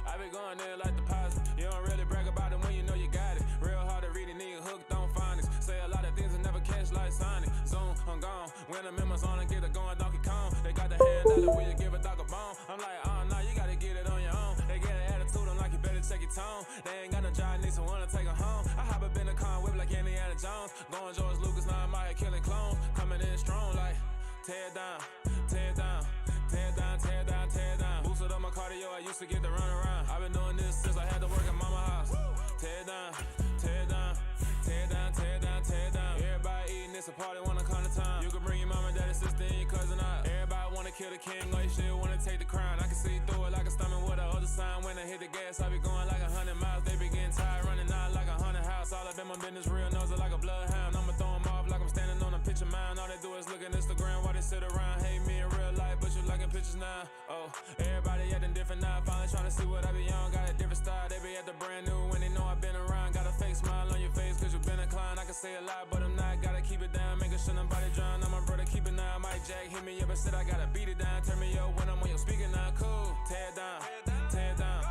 I be going there like deposit. You don't really brag about it when you know you got it. Real hard to read a nigga hooked on phonics. Say a lot of things and never catch like Sonic. Zoom, I'm gone. When the members on and get it going Donkey Kong. They got the hand out where you give a dog a bone. I'm like, oh no, you gotta get it on your own. They get an attitude, I'm like, you better check your tone. They ain't got no job, need someone to take her home. I hop up in the car, whip like Indiana Jones. Going George Lucas, now I'm out here killing clones. Coming in strong like, tear down, tear down, tear down, tear down, tear down. Boosted up my cardio, I used to get to run around. I've been doing this since I had to work at mama house. Tear down, tear down, tear down, tear down, tear down. Everybody eating, it's a party, wanna come to time. You can bring your mama, daddy, sister, and your cousin out. Everybody wanna kill the king, or you shit wanna take the crown. I can see through it like a stomach with a other sign. When I hit the gas, I be going like 100 miles. They be getting tired, running out like 100 house. All up in my business, real nose it like a bloodhound. I'ma throw them off like I'm standing on a picture mound. All they do is look at Instagram while they sit around. Hate me in real life, but you liking pictures now. Oh, everybody acting different now. Finally trying to see what I be on. Got a different style, they be at the brand new when they know I've been around. Got a fake smile on your face cause you been inclined. I can say a lot, but I'm not. Gotta keep it down, making sure nobody drown. I'm my brother, keep it now. Mike Jack hit me up and said I gotta beat it down. Turn me up when I'm on your speaker now. Cool, tear down, tear down,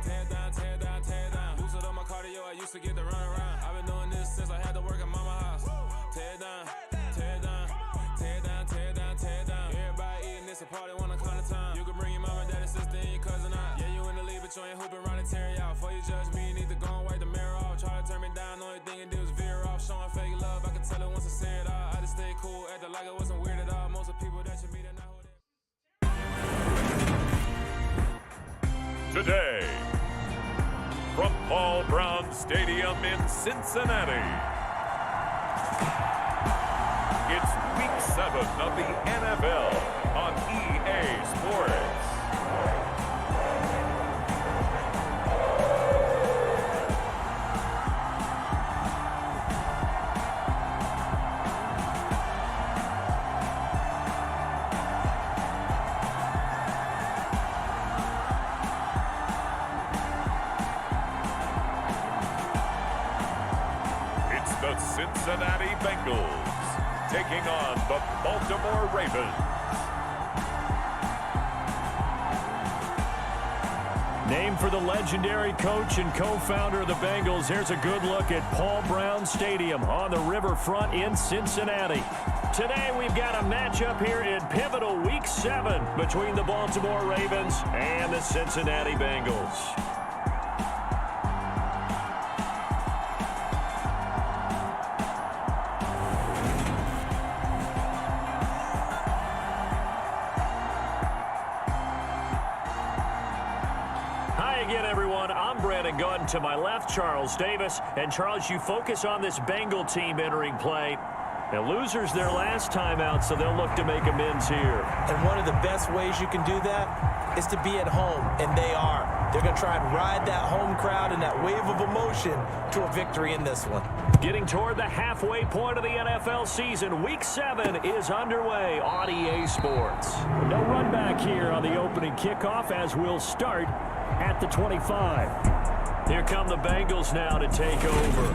tear down, tear down, tear down. Boosted up my cardio, I used to get to run around. I've been doing this since I had to work at mama house. Tear down, tear down, tear down, tear down, tear down. Everybody eating, it's a party, wanna come to time. You can bring your mama, daddy, sister, and your cousin out. Yeah, you in the league, but you ain't hooping around and tear you out. Before you judge me, you need to go and wipe the mirror off. Try to turn me down, only thing it did was veer off. Showing fake love, I can tell it once I say it all. I just stay cool, acting like it wasn't weird at all. Most of the people that you meet are not who they. Today, from Paul Brown Stadium in Cincinnati, it's Week 7 of the NFL on EA Sports. The Cincinnati Bengals taking on the Baltimore Ravens. Named for the legendary coach and co-founder of the Bengals, here's a good look at Paul Brown Stadium on the riverfront in Cincinnati. Today we've got a matchup here in pivotal Week 7 between the Baltimore Ravens and the Cincinnati Bengals. Going to my left, Charles Davis. And Charles, you focus on this Bengal team entering play. Now, losers their last time out, so they'll look to make amends here. And one of the best ways you can do that is to be at home, and they are. They're going to try and ride that home crowd and that wave of emotion to a victory in this one. Getting toward the halfway point of the NFL season, Week 7 is underway on EA Sports. No run back here on the opening kickoff as we'll start at the 25. Here come the Bengals now to take over.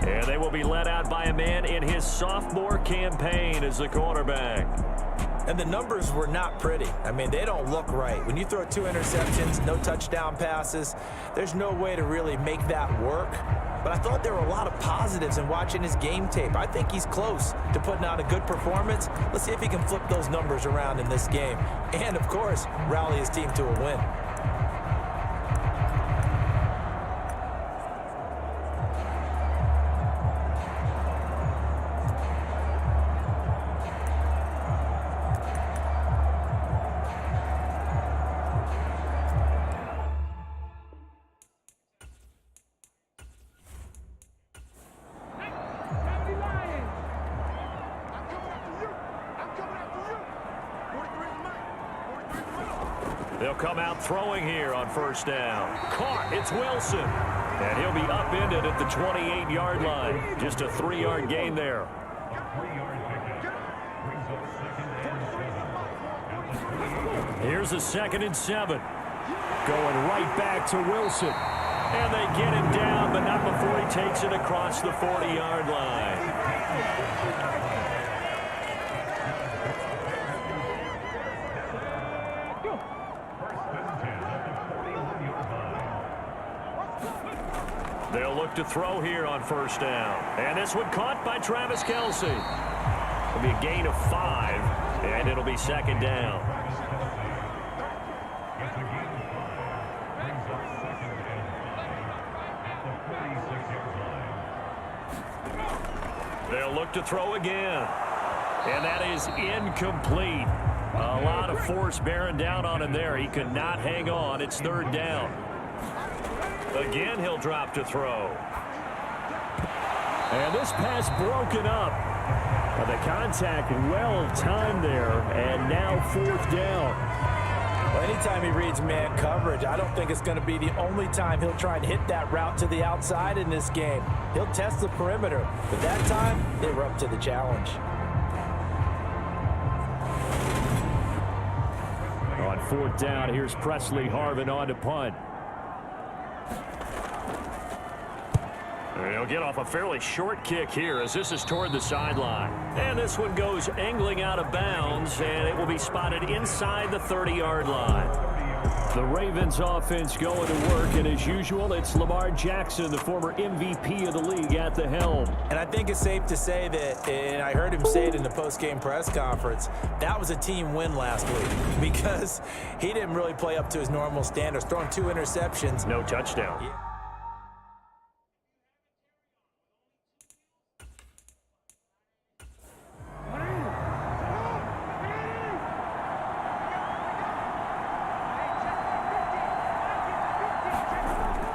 And they will be led out by a man in his sophomore campaign as the quarterback. And the numbers were not pretty. I mean, they don't look right. When you throw 2 interceptions, no touchdown passes, there's no way to really make that work. But I thought there were a lot of positives in watching his game tape. I think he's close to putting out a good performance. Let's see if he can flip those numbers around in this game. And, of course, rally his team to a win. They'll come out throwing here on first down. Caught. It's Wilson. And he'll be upended at the 28-yard line. Just a 3-yard gain there. Here's a 2nd and 7. Going right back to Wilson. And they get him down, but not before he takes it across the 40-yard line. They'll look to throw here on first down. And this one caught by Travis Kelce. It'll be a gain of 5, and it'll be second down. They'll look to throw again. And that is incomplete. A lot of force bearing down on him there. He could not hang on. It's third down. Again, he'll drop to throw. And this pass broken up. The contact well timed there, and now fourth down. Well, anytime he reads man coverage, I don't think it's going to be the only time he'll try and hit that route to the outside in this game. He'll test the perimeter, but that time, they were up to the challenge. On fourth down, here's Presley Harvin on to punt. He'll get off a fairly short kick here as this is toward the sideline. And this one goes angling out of bounds, and it will be spotted inside the 30-yard line. The Ravens offense going to work, and as usual, it's Lamar Jackson, the former MVP of the league, at the helm. And I think it's safe to say that, and I heard him say it in the post-game press conference, that was a team win last week because he didn't really play up to his normal standards, throwing 2 interceptions. No touchdown. Yeah.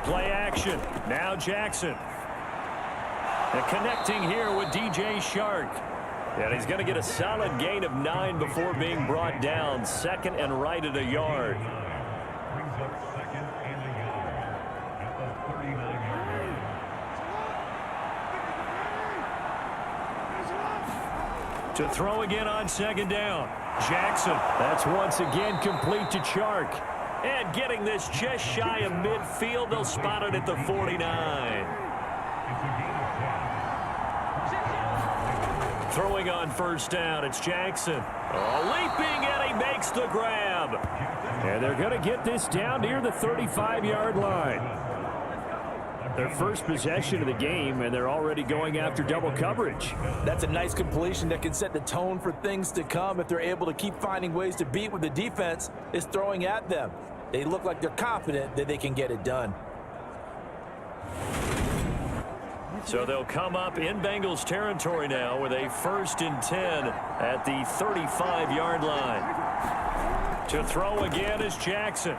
Play action. Now Jackson. And connecting here with DJ Shark. And he's going to get a solid gain of 9 before being brought down. Second and right at a yard. To throw again on second down. Jackson. That's once again complete to Shark. And getting this just shy of midfield, they'll spot it at the 49. Throwing on first down, it's Jackson. Leaping, and he makes the grab. And they're going to get this down near the 35-yard line. Their first possession of the game, and they're already going after double coverage. That's a nice completion that can set the tone for things to come if they're able to keep finding ways to beat what the defense is throwing at them. They look like they're confident that they can get it done. So they'll come up in Bengals territory now with a 1st and 10 at the 35-yard line. To throw again is Jackson.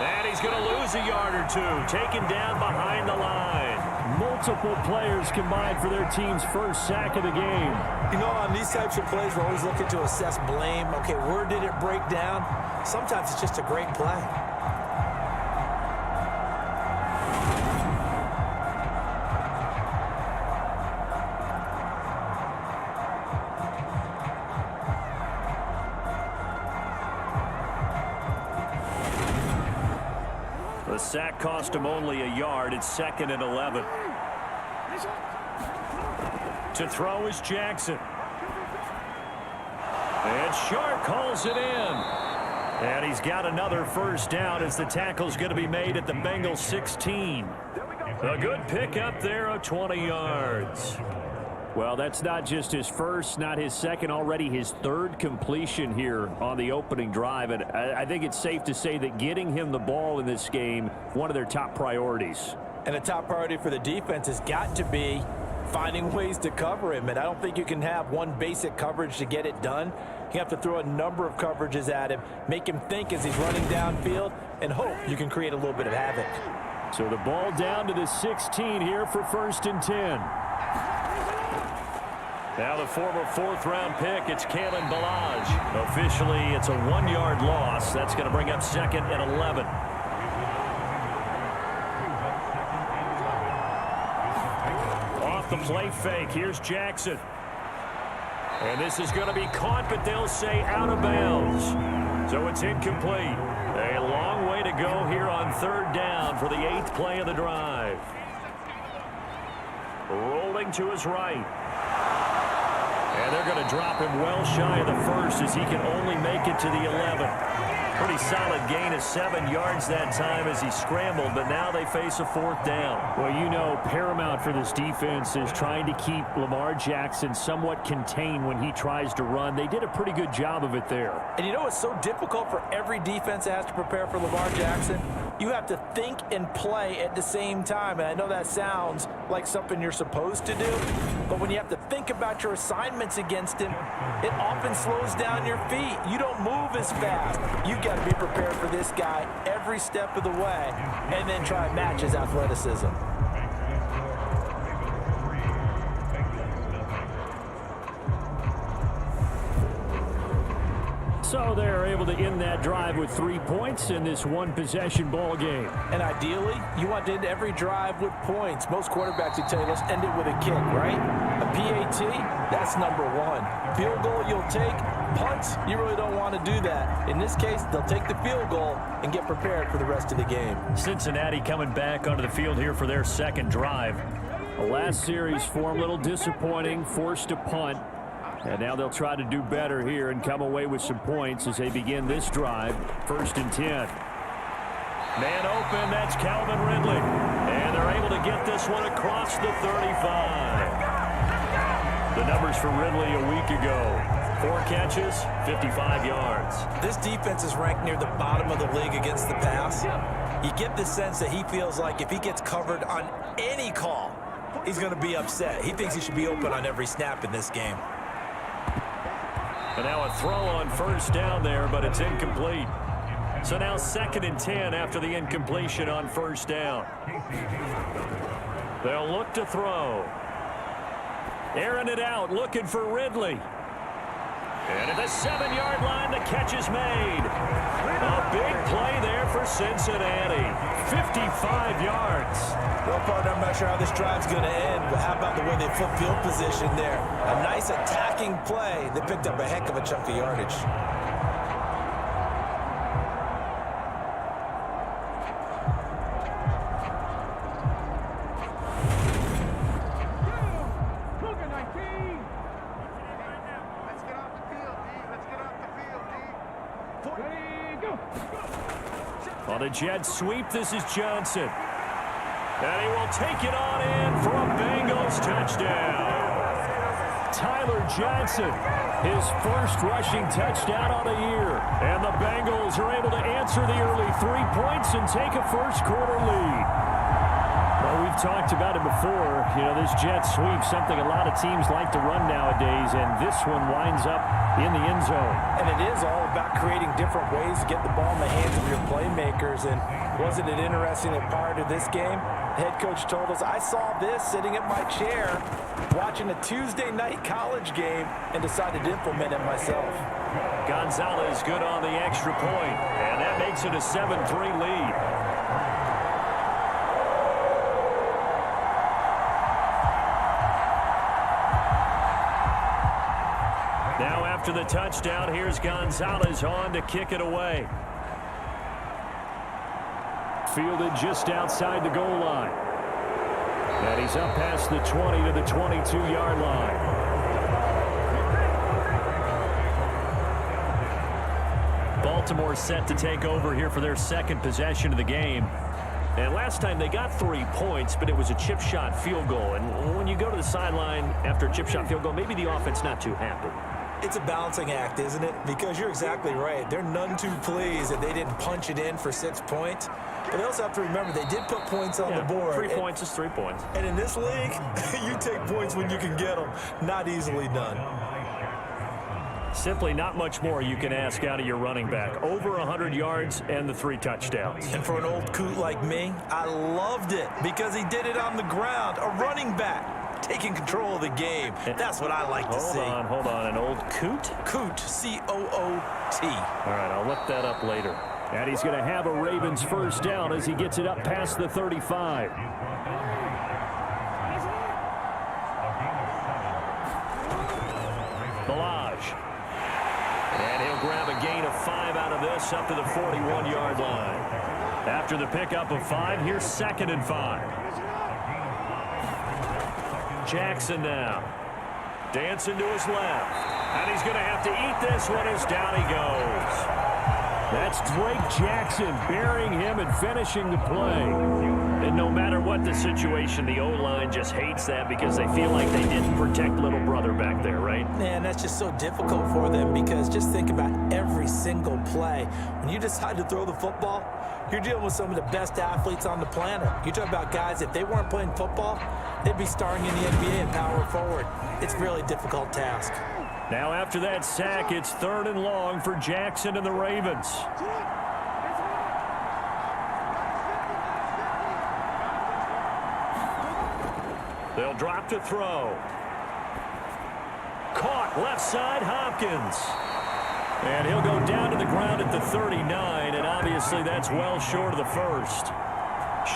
And he's going to lose a yard or 2, taken down behind the line. Multiple players combined for their team's first sack of the game. You know, on these types of plays, we're always looking to assess blame. Okay, where did it break down? Sometimes it's just a great play. The sack cost him only a yard. It's 2nd and 11. To throw is Jackson. And Shark calls it in. And he's got another first down as the tackle's going to be made at the Bengals 16. A good pickup there of 20 yards. Well, that's not just his first, not his second, already his 3rd completion here on the opening drive. And I think it's safe to say that getting him the ball in this game, one of their top priorities. And a top priority for the defense has got to be finding ways to cover him. And I don't think you can have one basic coverage to get it done. You have to throw a number of coverages at him, make him think as he's running downfield, and hope you can create a little bit of havoc. So the ball down to the 16 here for 1st and 10. Now the former 4th-round pick, it's Kalen Ballage. Officially, it's a 1-yard loss. That's going to bring up 2nd and 11. Off the play fake, here's Jackson. And this is going to be caught, but they'll say out of bounds. So it's incomplete. A long way to go here on 3rd down for the 8th play of the drive. Rolling to his right. And they're going to drop him well shy of the 1st as he can only make it to the 11. Pretty solid gain of 7 yards that time as he scrambled, but now they face a 4th down. Well, you know, paramount for this defense is trying to keep Lamar Jackson somewhat contained when he tries to run. They did a pretty good job of it there. And you know it's so difficult for every defense that has to prepare for Lamar Jackson? You have to think and play at the same time. And I know that sounds like something you're supposed to do, but when you have to think about your assignments against him, it often slows down your feet. You don't move as fast. You've got to be prepared for this guy every step of the way and then try and match his athleticism. So they're able to end that drive with 3 points in this one-possession ball game. And ideally, you want to end every drive with points. Most quarterbacks would tell you, let's end it with a kick, right? A PAT, that's number 1. Field goal you'll take. Punts, you really don't want to do that. In this case, they'll take the field goal and get prepared for the rest of the game. Cincinnati coming back onto the field here for their 2nd drive. The last series for them, a little disappointing, forced to punt. And now they'll try to do better here and come away with some points as they begin this drive. 1st and 10. Man open, that's Calvin Ridley. And they're able to get this one across the 35. The numbers for Ridley a week ago. 4 catches, 55 yards. This defense is ranked near the bottom of the league against the pass. You get the sense that he feels like if he gets covered on any call, he's going to be upset. He thinks he should be open on every snap in this game. And now a throw on 1st down there, but it's incomplete. So now 2nd and 10 after the incompletion on 1st down. They'll look to throw. Airing it out, looking for Ridley. And at the 7-yard line, the catch is made. A big play there for Cincinnati. 55 yards. Well, partner, I'm not sure how this drive's going to end, but how about the way they flip field position there? A nice attacking play. They picked up a heck of a chunk of yardage. On a jet sweep, this is Johnson. And he will take it on in for a Bengals touchdown. Tyler Johnson, his 1st rushing touchdown on the year. And the Bengals are able to answer the early 3 points and take a 1st quarter lead. Well, we've talked about it before. You know, this jet sweep, something a lot of teams like to run nowadays, and this one winds up in the end zone. And it is all about creating different ways to get the ball in the hands of your playmakers. And wasn't it interesting that prior to this game, the head coach told us, I saw this sitting at my chair watching a Tuesday night college game and decided to implement it myself. Gonzalez good on the extra point, and that makes it a 7-3 lead. Now after the touchdown, here's Gonzalez on to kick it away. Fielded just outside the goal line. And he's up past the 20 to the 22-yard line. Baltimore set to take over here for their 2nd possession of the game. And last time they got 3 points, but it was a chip shot field goal. And when you go to the sideline after a chip shot field goal, maybe the offense not too happy. It's a balancing act, isn't it? Because you're exactly right. They're none too pleased that they didn't punch it in for 6 points. But they also have to remember they did put points on the board. 3 points is 3 points. And in this league, you take points when you can get them. Not easily done. Simply not much more you can ask out of your running back. Over 100 yards and the 3 touchdowns. And for an old coot like me, I loved it because he did it on the ground. A running back taking control of the game. That's what I like to see. Hold on. An old coot? Coot, C-O-O-T. All right, I'll look that up later. And he's going to have a Ravens 1st down as he gets it up past the 35. Balaj. And he'll grab a gain of 5 out of this up to the 41-yard line. After the pickup of 5, here's 2nd and 5. Jackson now. Dancing to his left. And he's going to have to eat this one as down he goes. That's Drake Jackson burying him and finishing the play. And no matter what the situation, the O-line just hates that because they feel like they didn't protect little brother back there, right? Man, that's just so difficult for them because just think about every single play. When you decide to throw the football, you're dealing with some of the best athletes on the planet. You talk about guys, if they weren't playing football, they'd be starring in the NBA and power forward. It's a really difficult task. Now after that sack, it's 3rd and long for Jackson and the Ravens. They'll drop to throw. Caught left side, Hopkins. And he'll go down to the ground at the 39, and obviously that's well short of the first.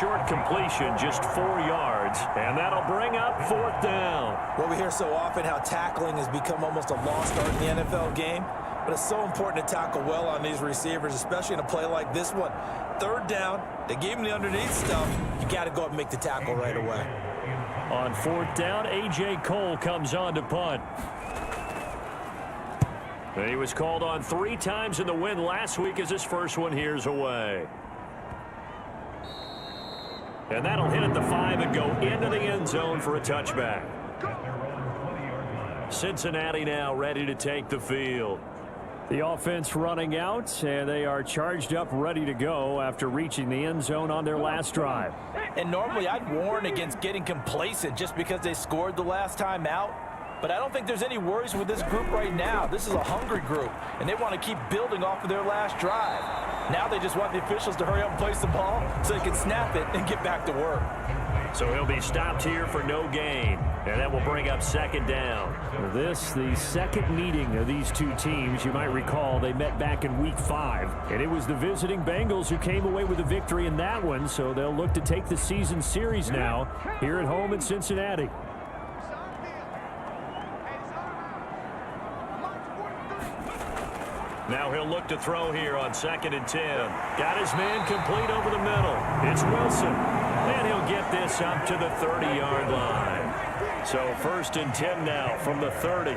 Short completion, just 4 yards, and that'll bring up 4th down. Well, we hear so often how tackling has become almost a lost art in the NFL game, but it's so important to tackle well on these receivers, especially in a play like this one. 3rd down, they gave him the underneath stuff. You got to go up and make the tackle right away. On 4th down, A.J. Cole comes on to punt. He was called on 3 times in the win last week as his first one here's away. And that'll hit at the 5 and go into the end zone for a touchback. Cincinnati now ready to take the field. The offense running out, and they are charged up, ready to go after reaching the end zone on their last drive. And normally I'd warn against getting complacent just because they scored the last time out. But I don't think there's any worries with this group right now. This is a hungry group, and they want to keep building off of their last drive. Now they just want the officials to hurry up and place the ball so they can snap it and get back to work. So he'll be stopped here for no gain, and that will bring up 2nd down. This, the second meeting of these two teams. You might recall they met back in Week 5, and it was the visiting Bengals who came away with a victory in that one, so they'll look to take the season series now here at home in Cincinnati. Now he'll look to throw here on 2nd and 10. Got his man complete over the middle. It's Wilson. And he'll get this up to the 30-yard line. So 1st and 10 now from the 30.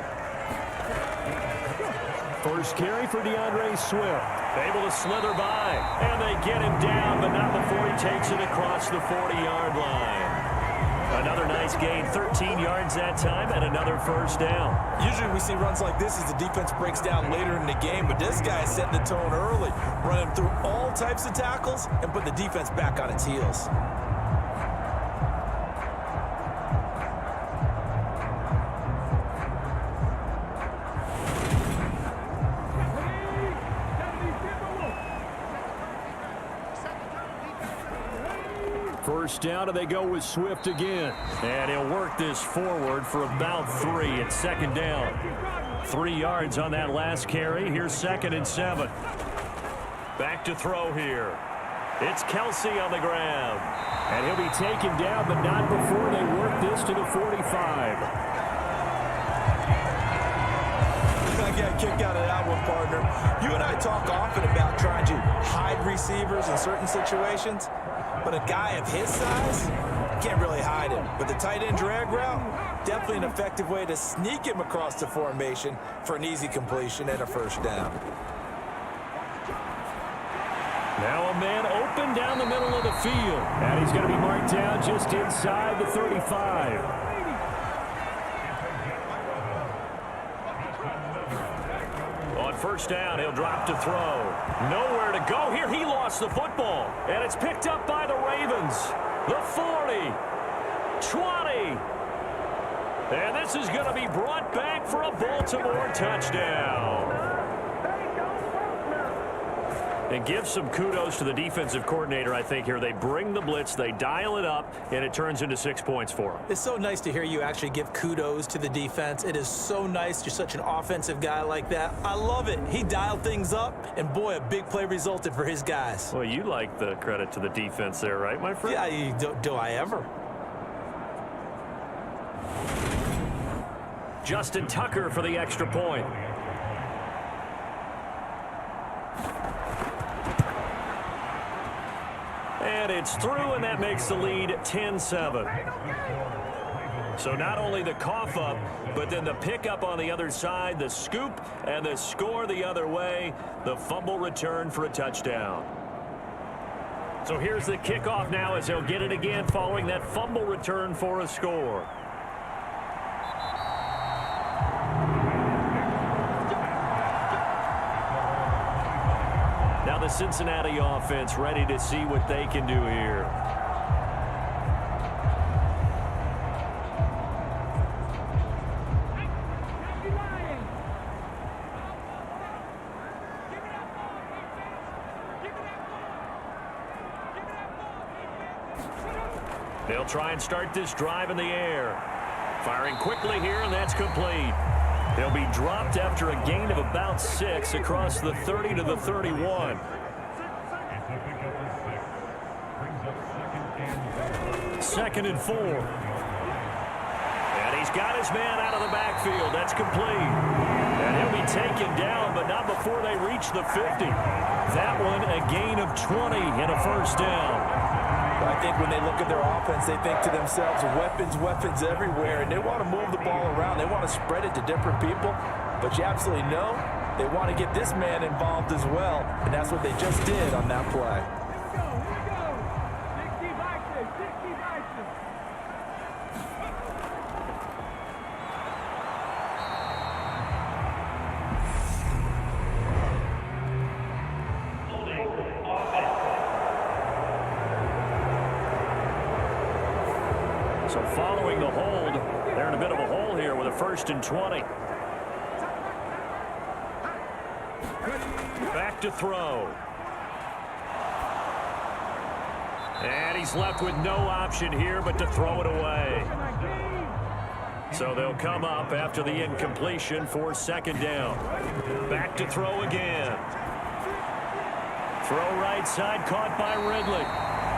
First carry for DeAndre Swift. Able to slither by. And they get him down, but not before he takes it across the 40-yard line. Another nice gain, 13 yards that time, and another 1st down. Usually we see runs like this as the defense breaks down later in the game, but this guy is setting the tone early, running through all types of tackles and put the defense back on its heels. First down, and they go with Swift again. And he'll work this forward for about 3 at 2nd down. 3 yards on that last carry. Here's 2nd and 7. Back to throw here. It's Kelsey on the ground. And he'll be taken down, but not before they work this to the 45. I get a kick out of that one, partner. You and I talk often about trying to hide receivers in certain situations, but a guy of his size, can't really hide him. But the tight end drag route, definitely an effective way to sneak him across the formation for an easy completion and a 1st down. Now a man open down the middle of the field. And he's going to be marked down just inside the 35. On 1st down, he'll drop to throw. Nowhere to go here. He lost the football. And it's picked up by the Ravens. The 40. 20. And this is going to be brought back for a Baltimore touchdown. And give some kudos to the defensive coordinator, I think, here. They bring the blitz, they dial it up, and it turns into 6 points for them. It's so nice to hear you actually give kudos to the defense. It is so nice. You're such an offensive guy like that. I love it. He dialed things up, and boy, a big play resulted for his guys. Well, you like the credit to the defense there, right, my friend? Yeah, do I ever? Justin Tucker for the extra point. And it's through, and that makes the lead 10-7. So not only the cough up, but then the pickup on the other side, the scoop, and the score the other way, the fumble return for a touchdown. So here's the kickoff now as he'll get it again following that fumble return for a score. Now the Cincinnati offense ready to see what they can do here. They'll try and start this drive in the air. Firing quickly here, and that's complete. They'll be dropped after a gain of about 6 across the 30 to the 31. Second and 4. And he's got his man out of the backfield. That's complete. And he'll be taken down, but not before they reach the 50. That one a gain of 20 and a first down. I think when they look at their offense, they think to themselves, weapons, weapons everywhere, and they want to move the ball around. They want to spread it to different people, but you absolutely know they want to get this man involved as well, and that's what they just did on that play. So following the hold, they're in a bit of a hole here with a 1st and 20. Back to throw. And he's left with no option here but to throw it away. So they'll come up after the incompletion for 2nd down. Back to throw again. Throw right side, caught by Ridley.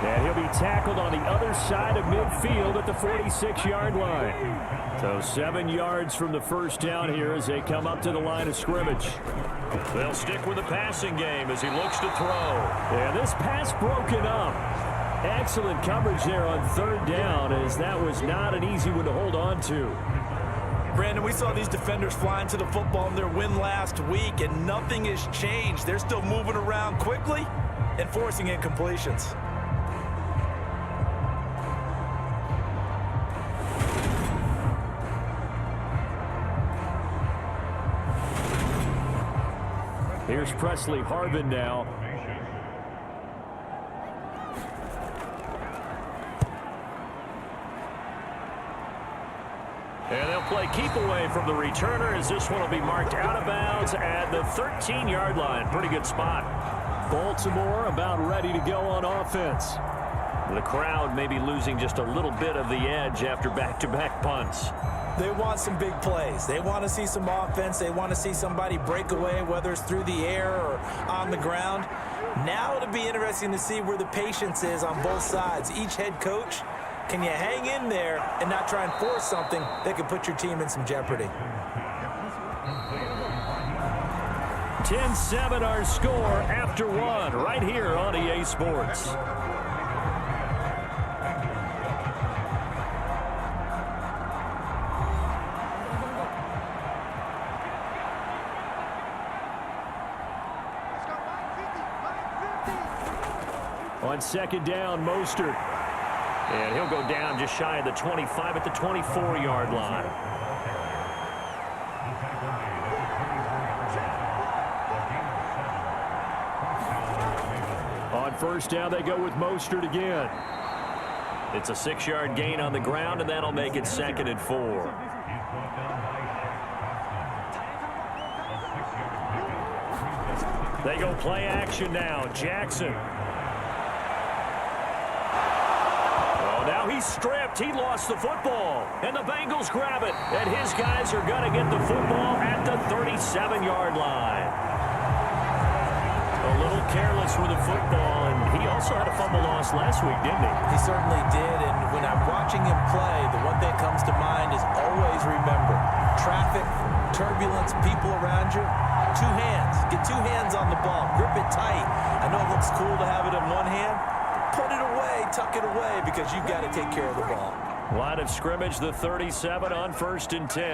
And he'll be tackled on the other side of midfield at the 46-yard line. So 7 yards from the first down here as they come up to the line of scrimmage. They'll stick with the passing game as he looks to throw. And this pass broken up. Excellent coverage there on 3rd down, as that was not an easy one to hold on to. Brandon, we saw these defenders flying to the football in their win last week, and nothing has changed. They're still moving around quickly and forcing incompletions. Here's Presley Harvin now. And they'll play keep away from the returner as this one will be marked out of bounds at the 13-yard line. Pretty good spot. Baltimore about ready to go on offense. The crowd may be losing just a little bit of the edge after back-to-back punts. They want some big plays. They want to see some offense. They want to see somebody break away, whether it's through the air or on the ground. Now it'll be interesting to see where the patience is on both sides. Each head coach, can you hang in there and not try and force something that could put your team in some jeopardy? 10-7 our score after 1 right here on EA Sports. On 2nd down, Mostert. And he'll go down just shy of the 25 at the 24-yard line. On 1st down, they go with Mostert again. It's a 6-yard gain on the ground, and that'll make it 2nd and 4. They go play action now. Jackson. Now he's stripped. He lost the football. And the Bengals grab it. And his guys are going to get the football at the 37-yard line. A little careless with the football. And he also had a fumble loss last week, didn't he? He certainly did. And when I'm watching him play, the one thing that comes to mind is always remember, traffic, turbulence, people around you, 2 hands. Get 2 hands on the ball. Grip it tight. I know it looks cool to have it in one hand. Put it away, tuck it away, because you've got to take care of the ball. Line of scrimmage, the 37 on 1st and 10.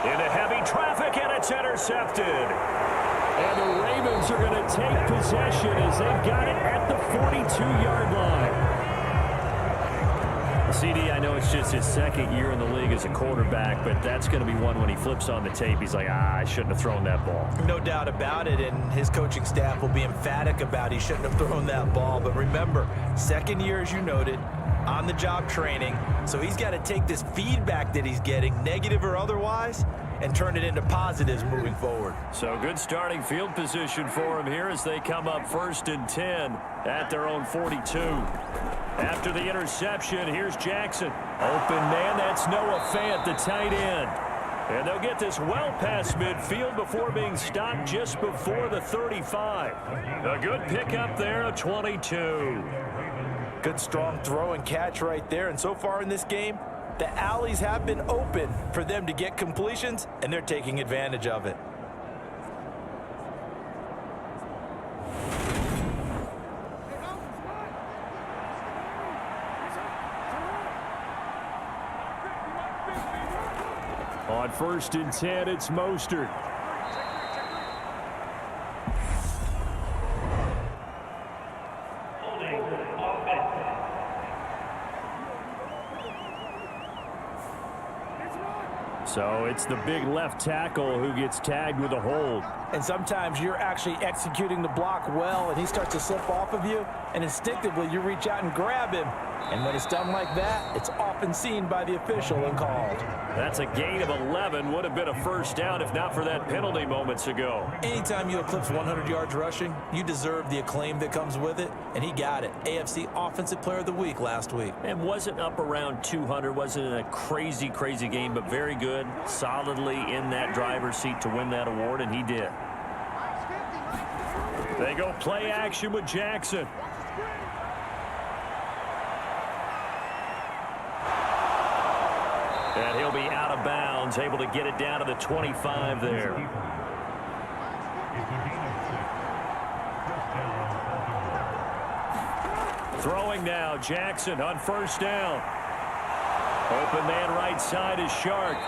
Into heavy traffic, and it's intercepted. And the Ravens are going to take possession as they've got it at the 42-yard line. CD, I know it's just his second year in the league as a quarterback, but that's going to be one when he flips on the tape. He's like, I shouldn't have thrown that ball. No doubt about it, and his coaching staff will be emphatic about he shouldn't have thrown that ball. But remember, second year, as you noted, on-the-job training, so he's got to take this feedback that he's getting, negative or otherwise, and turn it into positives moving forward. So good starting field position for him here as they come up 1st and 10 at their own 42. After the interception, here's Jackson. Open man, that's Noah Fant, the tight end. And they'll get this well past midfield before being stopped just before the 35. A good pickup there, a 22. Good strong throw and catch right there. And so far in this game, the alleys have been open for them to get completions, and they're taking advantage of it. On 1st and 10, it's Mostert. So it's the big left tackle who gets tagged with a hold. And sometimes you're actually executing the block well, and he starts to slip off of you, and instinctively you reach out and grab him. And when it's done like that, it's often seen by the official and called. That's a gain of 11. Would have been a first down if not for that penalty moments ago. Anytime you eclipse 100 yards rushing, you deserve the acclaim that comes with it, and he got it. AFC Offensive Player of the Week last week. And wasn't up around 200. Wasn't a crazy, crazy game, but very good. Solidly in that driver's seat to win that award, and he did. They go play action with Jackson. And he'll be out of bounds, able to get it down to the 25 there. Throwing now, Jackson on 1st down. Open man right side is Shark.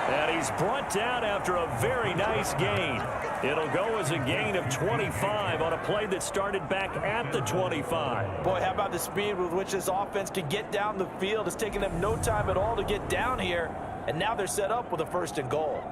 And he's brought down after a very nice gain. It'll go as a gain of 25 on a play that started back at the 25. Boy, how about the speed with which this offense can get down the field? It's taking them no time at all to get down here. And now they're set up with a 1st and goal.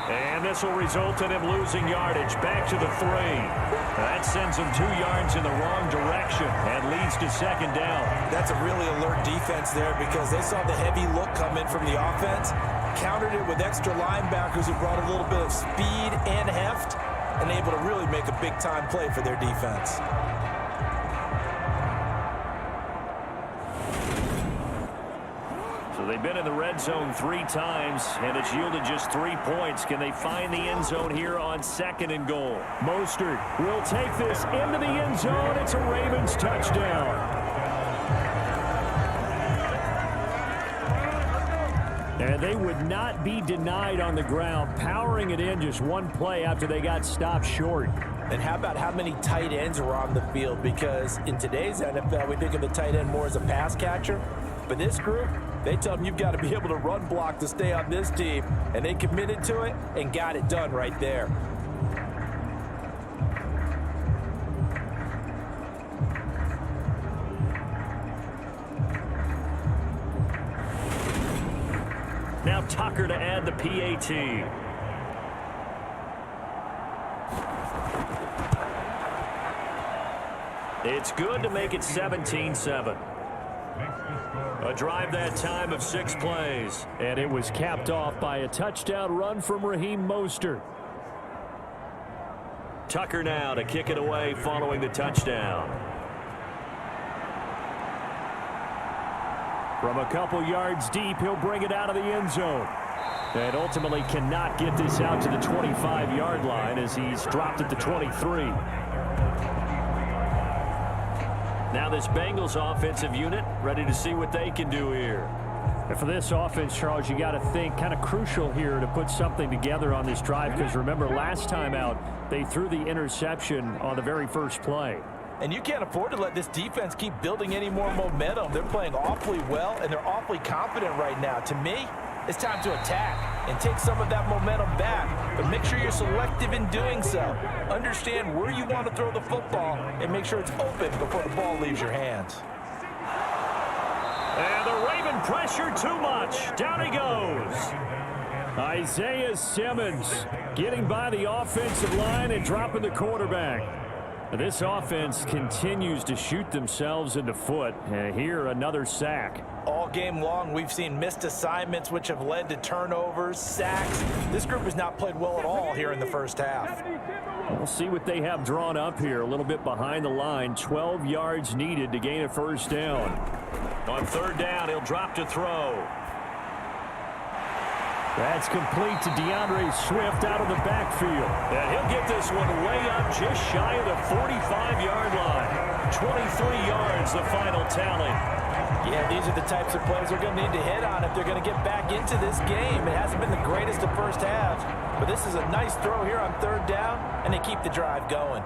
And this will result in him losing yardage back to the 3. That sends him 2 yards in the wrong direction and leads to 2nd down. That's a really alert defense there because they saw the heavy look come in from the offense, countered it with extra linebackers who brought a little bit of speed and heft, and able to really make a big-time play for their defense. So they've been in the red zone 3 times, and it's yielded just 3 points. Can they find the end zone here on 2nd and goal? Mostert will take this into the end zone. It's a Ravens touchdown. And they would not be denied on the ground, powering it in just 1 play after they got stopped short. And how about how many tight ends were on the field? Because in today's NFL, we think of the tight end more as a pass catcher. But this group, they tell them you've got to be able to run block to stay on this team. And they committed to it and got it done right there. Now Tucker to add the PAT. It's good to make it 17-7. A drive that time of 6 plays. And it was capped off by a touchdown run from Raheem Mostert. Tucker now to kick it away following the touchdown. From a couple yards deep, he'll bring it out of the end zone. And ultimately cannot get this out to the 25-yard line as he's dropped at the 23. Now this Bengals offensive unit ready to see what they can do here. And for this offense, Charles, you got to think kind of crucial here to put something together on this drive, because remember last time out they threw the interception on the very first play. And you can't afford to let this defense keep building any more momentum. They're playing awfully well, and they're awfully confident right now. To me, it's time to attack and take some of that momentum back. But make sure you're selective in doing so. Understand where you want to throw the football and make sure it's open before the ball leaves your hands. And the Raven pressure too much. Down he goes. Isaiah Simmons getting by the offensive line and dropping the quarterback. This offense continues to shoot themselves in the foot. Here, another sack. All game long, we've seen missed assignments, which have led to turnovers, sacks. This group has not played well at all here in the first half. We'll see what they have drawn up here. A little bit behind the line. 12 yards needed to gain a first down. On third down, he'll drop to throw. That's complete to DeAndre Swift out of the backfield. And he'll get this one way up just shy of the 45-yard line. 23 yards, the final tally. Yeah, these are the types of plays they're going to need to hit on if they're going to get back into this game. It hasn't been the greatest of first halves, but this is a nice throw here on third down, and they keep the drive going.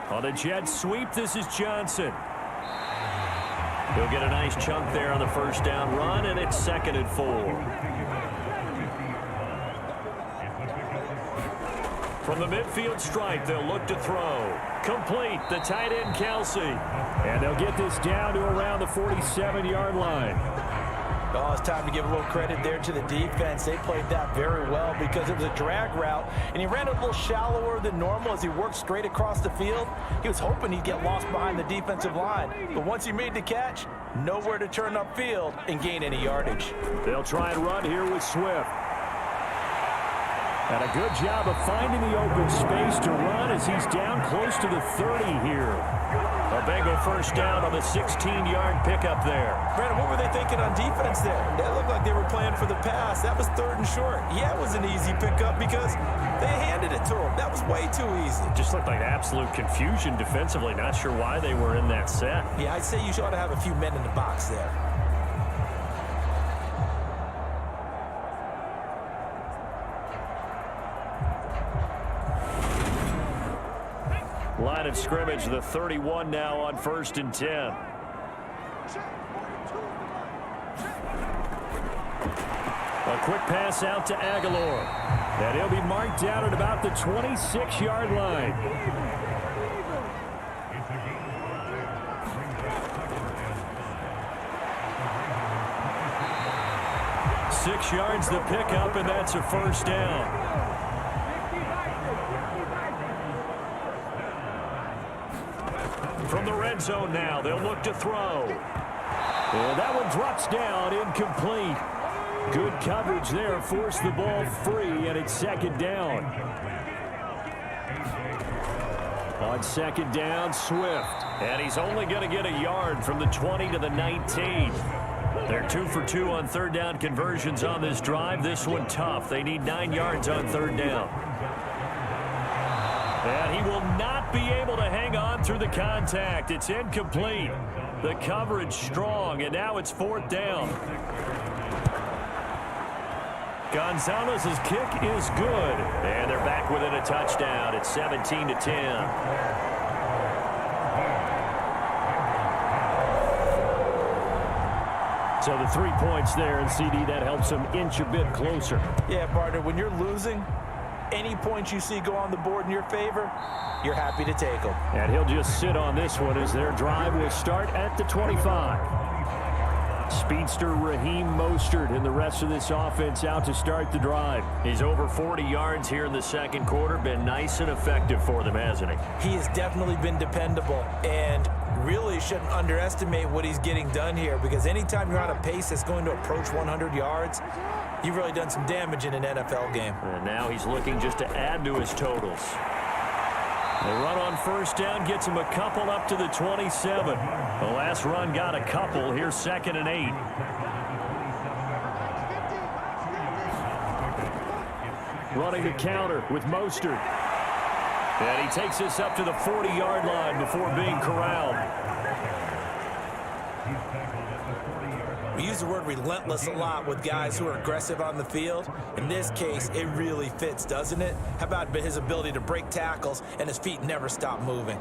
On the jet sweep, this is Johnson. He'll get a nice chunk there on the first down run, and it's 2nd and 4. From the midfield stripe, they'll look to throw. Complete, the tight end Kelsey. And they'll get this down to around the 47-yard line. Oh, it's time to give a little credit there to the defense. They played that very well because it was a drag route, and he ran a little shallower than normal as he worked straight across the field. He was hoping he'd get lost behind the defensive line, but once he made the catch, nowhere to turn upfield and gain any yardage. They'll try and run here with Swift. And a good job of finding the open space to run as he's down close to the 30 here. A Bengal first down on the 16-yard pickup there. Brandon, what were they thinking on defense there? That looked like they were playing for the pass. That was 3rd and short. Yeah, it was an easy pickup because they handed it to him. That was way too easy. Just looked like absolute confusion defensively. Not sure why they were in that set. Yeah, I'd say you ought to have a few men in the box there. Line of scrimmage, the 31 now on 1st and 10. A quick pass out to Aguilar. And he'll be marked down at about the 26-yard line. Six yards the pickup, and that's a first down. From the red zone now, they'll look to throw. And that one drops down, incomplete. Good coverage there, forced the ball free, and it's 2nd down. On 2nd down, Swift. And he's only going to get a yard from the 20 to the 19. They're 2 for 2 on third down conversions on this drive. This one tough. They need 9 yards on third down. And he will not be able to hang on through the contact. It's incomplete. The coverage strong, and now it's 4th down. Gonzalez's kick is good, and they're back within a touchdown. It's 17 to 10. So the 3 points there, and CD, that helps them inch a bit closer. Yeah, partner, when you're losing, any points you see go on the board in your favor, you're happy to take them. And he'll just sit on this one as their drive will start at the 25. Speedster Raheem Mostert and the rest of this offense out to start the drive. He's over 40 yards here in the second quarter. Been nice and effective for them, hasn't he? He has definitely been dependable, and really shouldn't underestimate what he's getting done here, because anytime you're on a pace that's going to approach 100 yards, you've really done some damage in an NFL game. And now he's looking just to add to his totals. The run on first down gets him a couple up to the 27. The last run got a couple. Here's 2nd and 8. Running the counter with Mostert. And he takes this up to the 40-yard line before being corralled. We use the word relentless a lot with guys who are aggressive on the field. In this case, it really fits, doesn't it? How about his ability to break tackles and his feet never stop moving?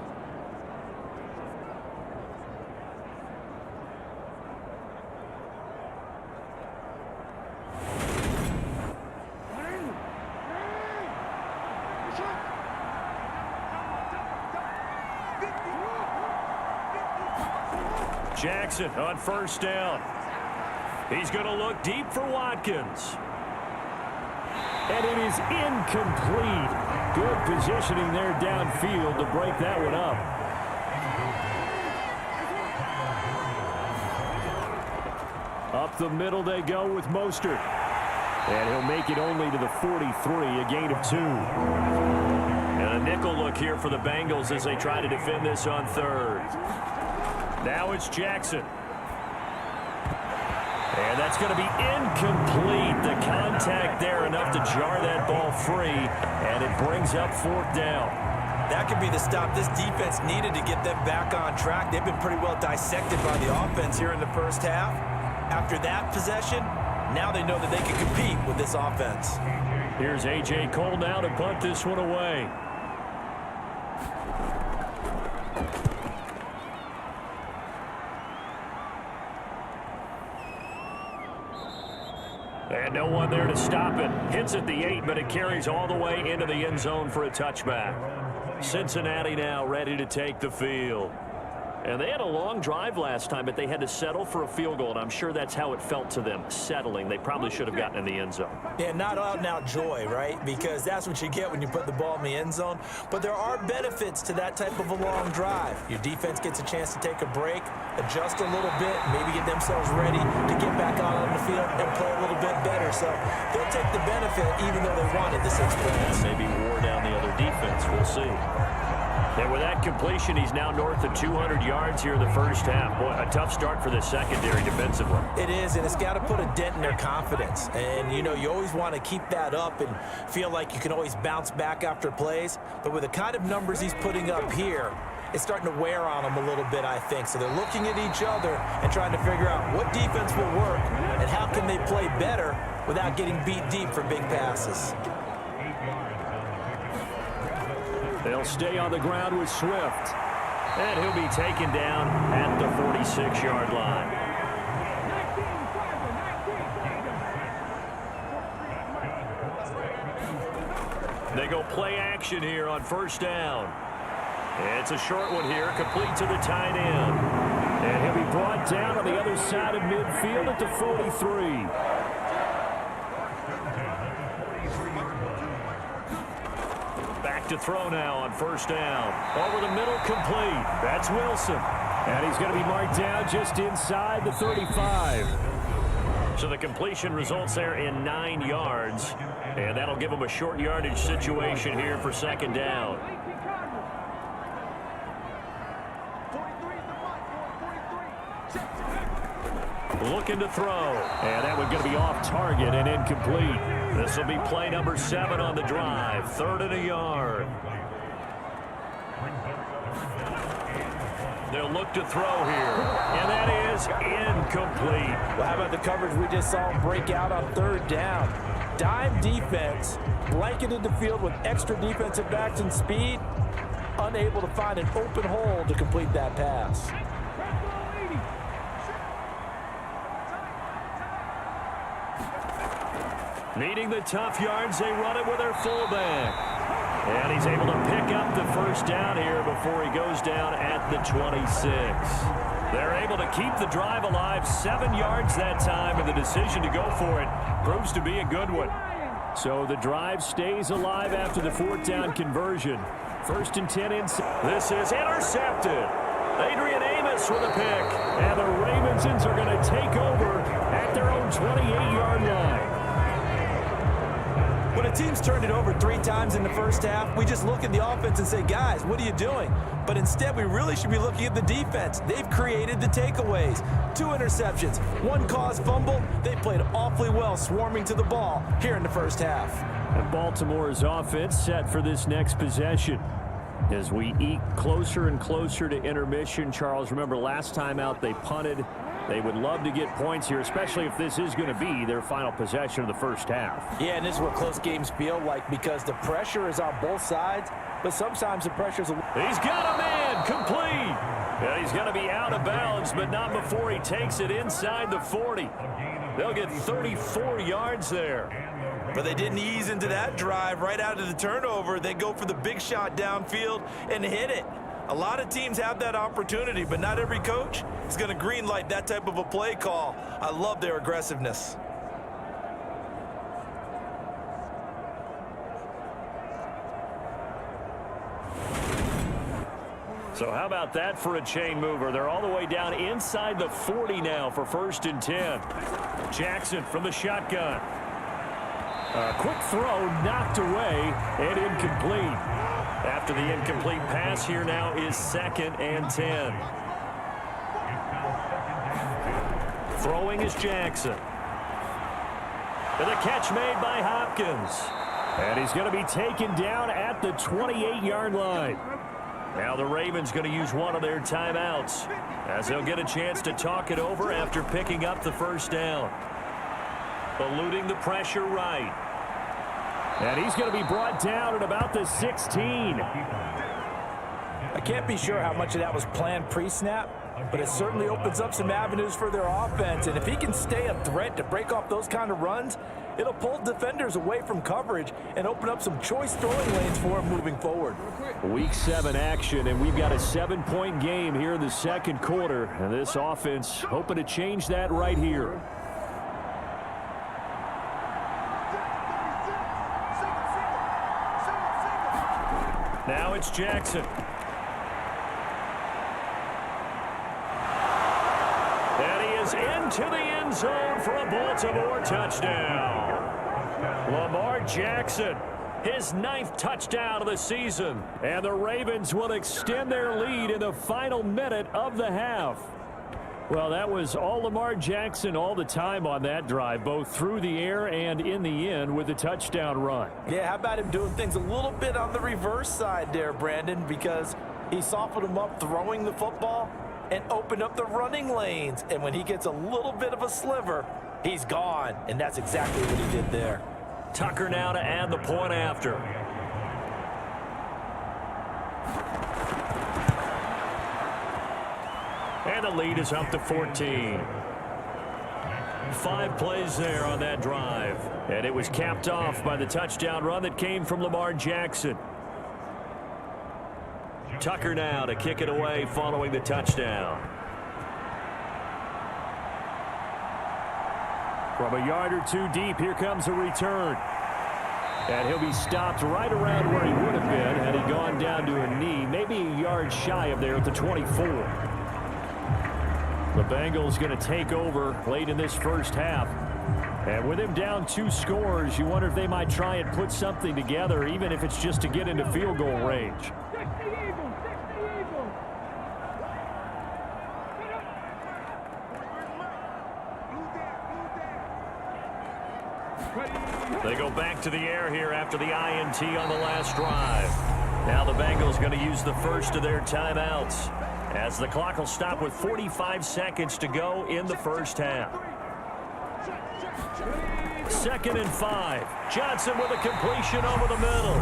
Jackson on first down. He's going to look deep for Watkins. And it is incomplete. Good positioning there downfield to break that one up. Up the middle they go with Mostert. And he'll make it only to the 43, a gain of 2. And a nickel look here for the Bengals as they try to defend this on third. Now it's Jackson. And that's going to be incomplete. The contact there enough to jar that ball free, and it brings up 4th down. That could be the stop this defense needed to get them back on track. They've been pretty well dissected by the offense here in the first half. After that possession, now they know that they can compete with this offense. Here's A.J. Cole now to punt this one away. And no one there to stop it. Hits at the 8, but it carries all the way into the end zone for a touchback. Cincinnati now ready to take the field. And they had a long drive last time, but they had to settle for a field goal, and I'm sure that's how it felt to them, settling. They probably should have gotten in the end zone. Yeah, not out-and-out joy, right? Because that's what you get when you put the ball in the end zone. But there are benefits to that type of a long drive. Your defense gets a chance to take a break, adjust a little bit, maybe get themselves ready to get back out on the field and play a little bit better. So they'll take the benefit even though they wanted the 6 points. Maybe wore down the other defense. We'll see. And with that completion, he's now north of 200 yards here in the first half. Boy, a tough start for the secondary defensively. It is, and it's got to put a dent in their confidence. And, you know, you always want to keep that up and feel like you can always bounce back after plays. But with the kind of numbers he's putting up here, it's starting to wear on them a little bit, I think. So they're looking at each other and trying to figure out what defense will work and how can they play better without getting beat deep for big passes. They'll stay on the ground with Swift. And he'll be taken down at the 46-yard line. They go play action here on first down. It's a short one here, complete to the tight end. And he'll be brought down on the other side of midfield at the 43. To throw now on first down. Over the middle, complete. That's Wilson. And he's going to be marked down just inside the 35. So the completion results there in 9 yards. And that'll give him a short yardage situation here for second down. Looking to throw. And that one's going to be off target and incomplete. This will be play number 7 on the drive. 3rd and a yard. They'll look to throw here. And that is incomplete. Well, how about the coverage we just saw him break out on 3rd down? Dime defense, blanketed the field with extra defensive backs and speed, unable to find an open hole to complete that pass. Needing the tough yards, they run it with their fullback. And he's able to pick up the first down here before he goes down at the 26. They're able to keep the drive alive, 7 yards that time, and the decision to go for it proves to be a good one. So the drive stays alive after the 4th down conversion. 1st and 10 inside. This is intercepted. Adrian Amos with a pick. And the Ravensons are going to take over at their own 28-yard line. When a team's turned it over 3 times in the first half, we just look at the offense and say, guys, what are you doing? But instead, we really should be looking at the defense. They've created the takeaways. 2 interceptions, 1 caused fumble. They played awfully well swarming to the ball here in the first half. And Baltimore's offense set for this next possession. As we eke closer and closer to intermission, Charles, remember last time out they punted. They would love to get points here, especially if this is going to be their final possession of the first half. Yeah, and this is what close games feel like because the pressure is on both sides, but sometimes the pressure's... He's got a man, complete. And he's going to be out of bounds, but not before he takes it inside the 40. They'll get 34 yards there. But they didn't ease into that drive right out of the turnover. They go for the big shot downfield and hit it. A lot of teams have that opportunity, but not every coach is going to green light that type of a play call. I love their aggressiveness. So how about that for a chain mover? They're all the way down inside the 40 now for 1st and 10. Jackson from the shotgun. A quick throw knocked away and incomplete. After the incomplete pass, here now is 2nd and 10. Throwing is Jackson. And the catch made by Hopkins. And he's going to be taken down at the 28-yard line. Now the Ravens going to use one of their timeouts as they'll get a chance to talk it over after picking up the 1st down. Eluding the pressure right. And he's going to be brought down at about the 16. I can't be sure how much of that was planned pre-snap, but it certainly opens up some avenues for their offense. And if he can stay a threat to break off those kind of runs, it'll pull defenders away from coverage and open up some choice throwing lanes for him moving forward. Week 7 action, and we've got a 7-point game here in the 2nd quarter. And this offense hoping to change that right here. Now it's Jackson. And he is into the end zone for a Baltimore touchdown. Lamar Jackson, his 9th touchdown of the season. And the Ravens will extend their lead in the final minute of the half. Well, that was all Lamar Jackson all the time on that drive, both through the air and in the end with the touchdown run. Yeah, how about him doing things a little bit on the reverse side there, Brandon, because he softened him up throwing the football and opened up the running lanes. And when he gets a little bit of a sliver, he's gone. And that's exactly what he did there. Tucker now to add the point after. And the lead is up to 14. 5 plays there on that drive. And it was capped off by the touchdown run that came from Lamar Jackson. Tucker now to kick it away following the touchdown. From a yard or 2 deep, here comes a return. And he'll be stopped right around where he would have been had he gone down to a knee, maybe a yard shy of there at the 24. The Bengals going to take over late in this first half. And with him down 2 scores, you wonder if they might try and put something together, even if it's just to get into field goal range. They go back to the air here after the INT on the last drive. Now the Bengals going to use the first of their timeouts, as the clock will stop with 45 seconds to go in the first half. 2nd and 5. Johnson with a completion over the middle.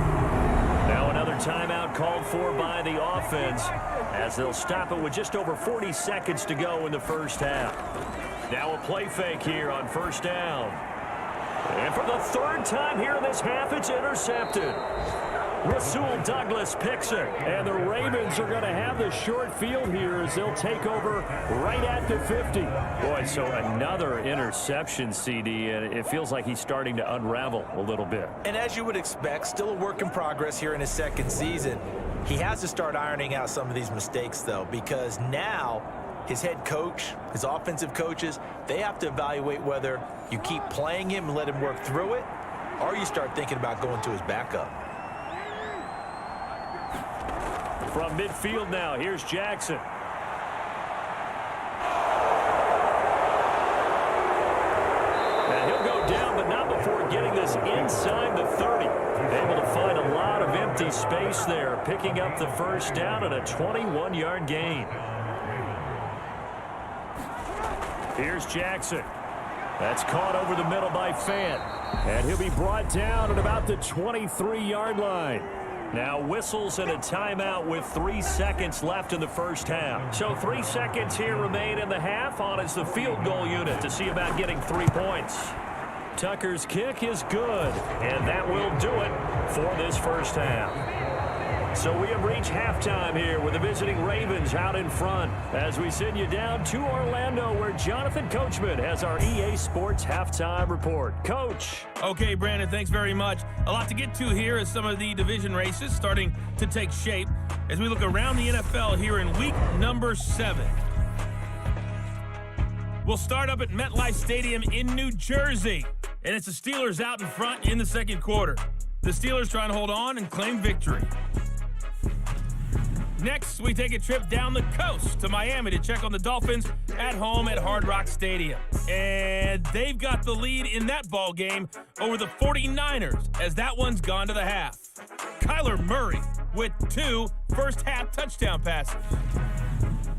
Now another timeout called for by the offense, as they'll stop it with just over 40 seconds to go in the first half. Now a play fake here on 1st down. And for the 3rd time here in this half, it's intercepted. Rasul Douglas picks it. And the Ravens are going to have the short field here as they'll take over right at the 50. Boy, so another interception, CD, and it feels like he's starting to unravel a little bit. And as you would expect, still a work in progress here in his second season. He has to start ironing out some of these mistakes, though, because now his head coach, his offensive coaches, they have to evaluate whether you keep playing him and let him work through it, or you start thinking about going to his backup. From midfield now, here's Jackson. And he'll go down, but not before getting this inside the 30. Able to find a lot of empty space there, picking up the first down and a 21-yard gain. Here's Jackson. That's caught over the middle by Fant. And he'll be brought down at about the 23-yard line. Now whistles and a timeout with 3 seconds left in the first half. So 3 seconds here remain in the half. On is the field goal unit to see about getting 3 points. Tucker's kick is good, and that will do it for this first half. So we have reached halftime here with the visiting Ravens out in front as we send you down to Orlando where Jonathan Coachman has our EA Sports halftime report. Coach. Okay, Brandon, thanks very much. A lot to get to here as some of the division races starting to take shape as we look around the NFL here in week number 7. We'll start up at MetLife Stadium in New Jersey, and it's the Steelers out in front in the second quarter. The Steelers trying to hold on and claim victory. Next, we take a trip down the coast to Miami to check on the Dolphins at home at Hard Rock Stadium. And they've got the lead in that ball game over the 49ers as that one's gone to the half. Kyler Murray with 2 first-half touchdown passes.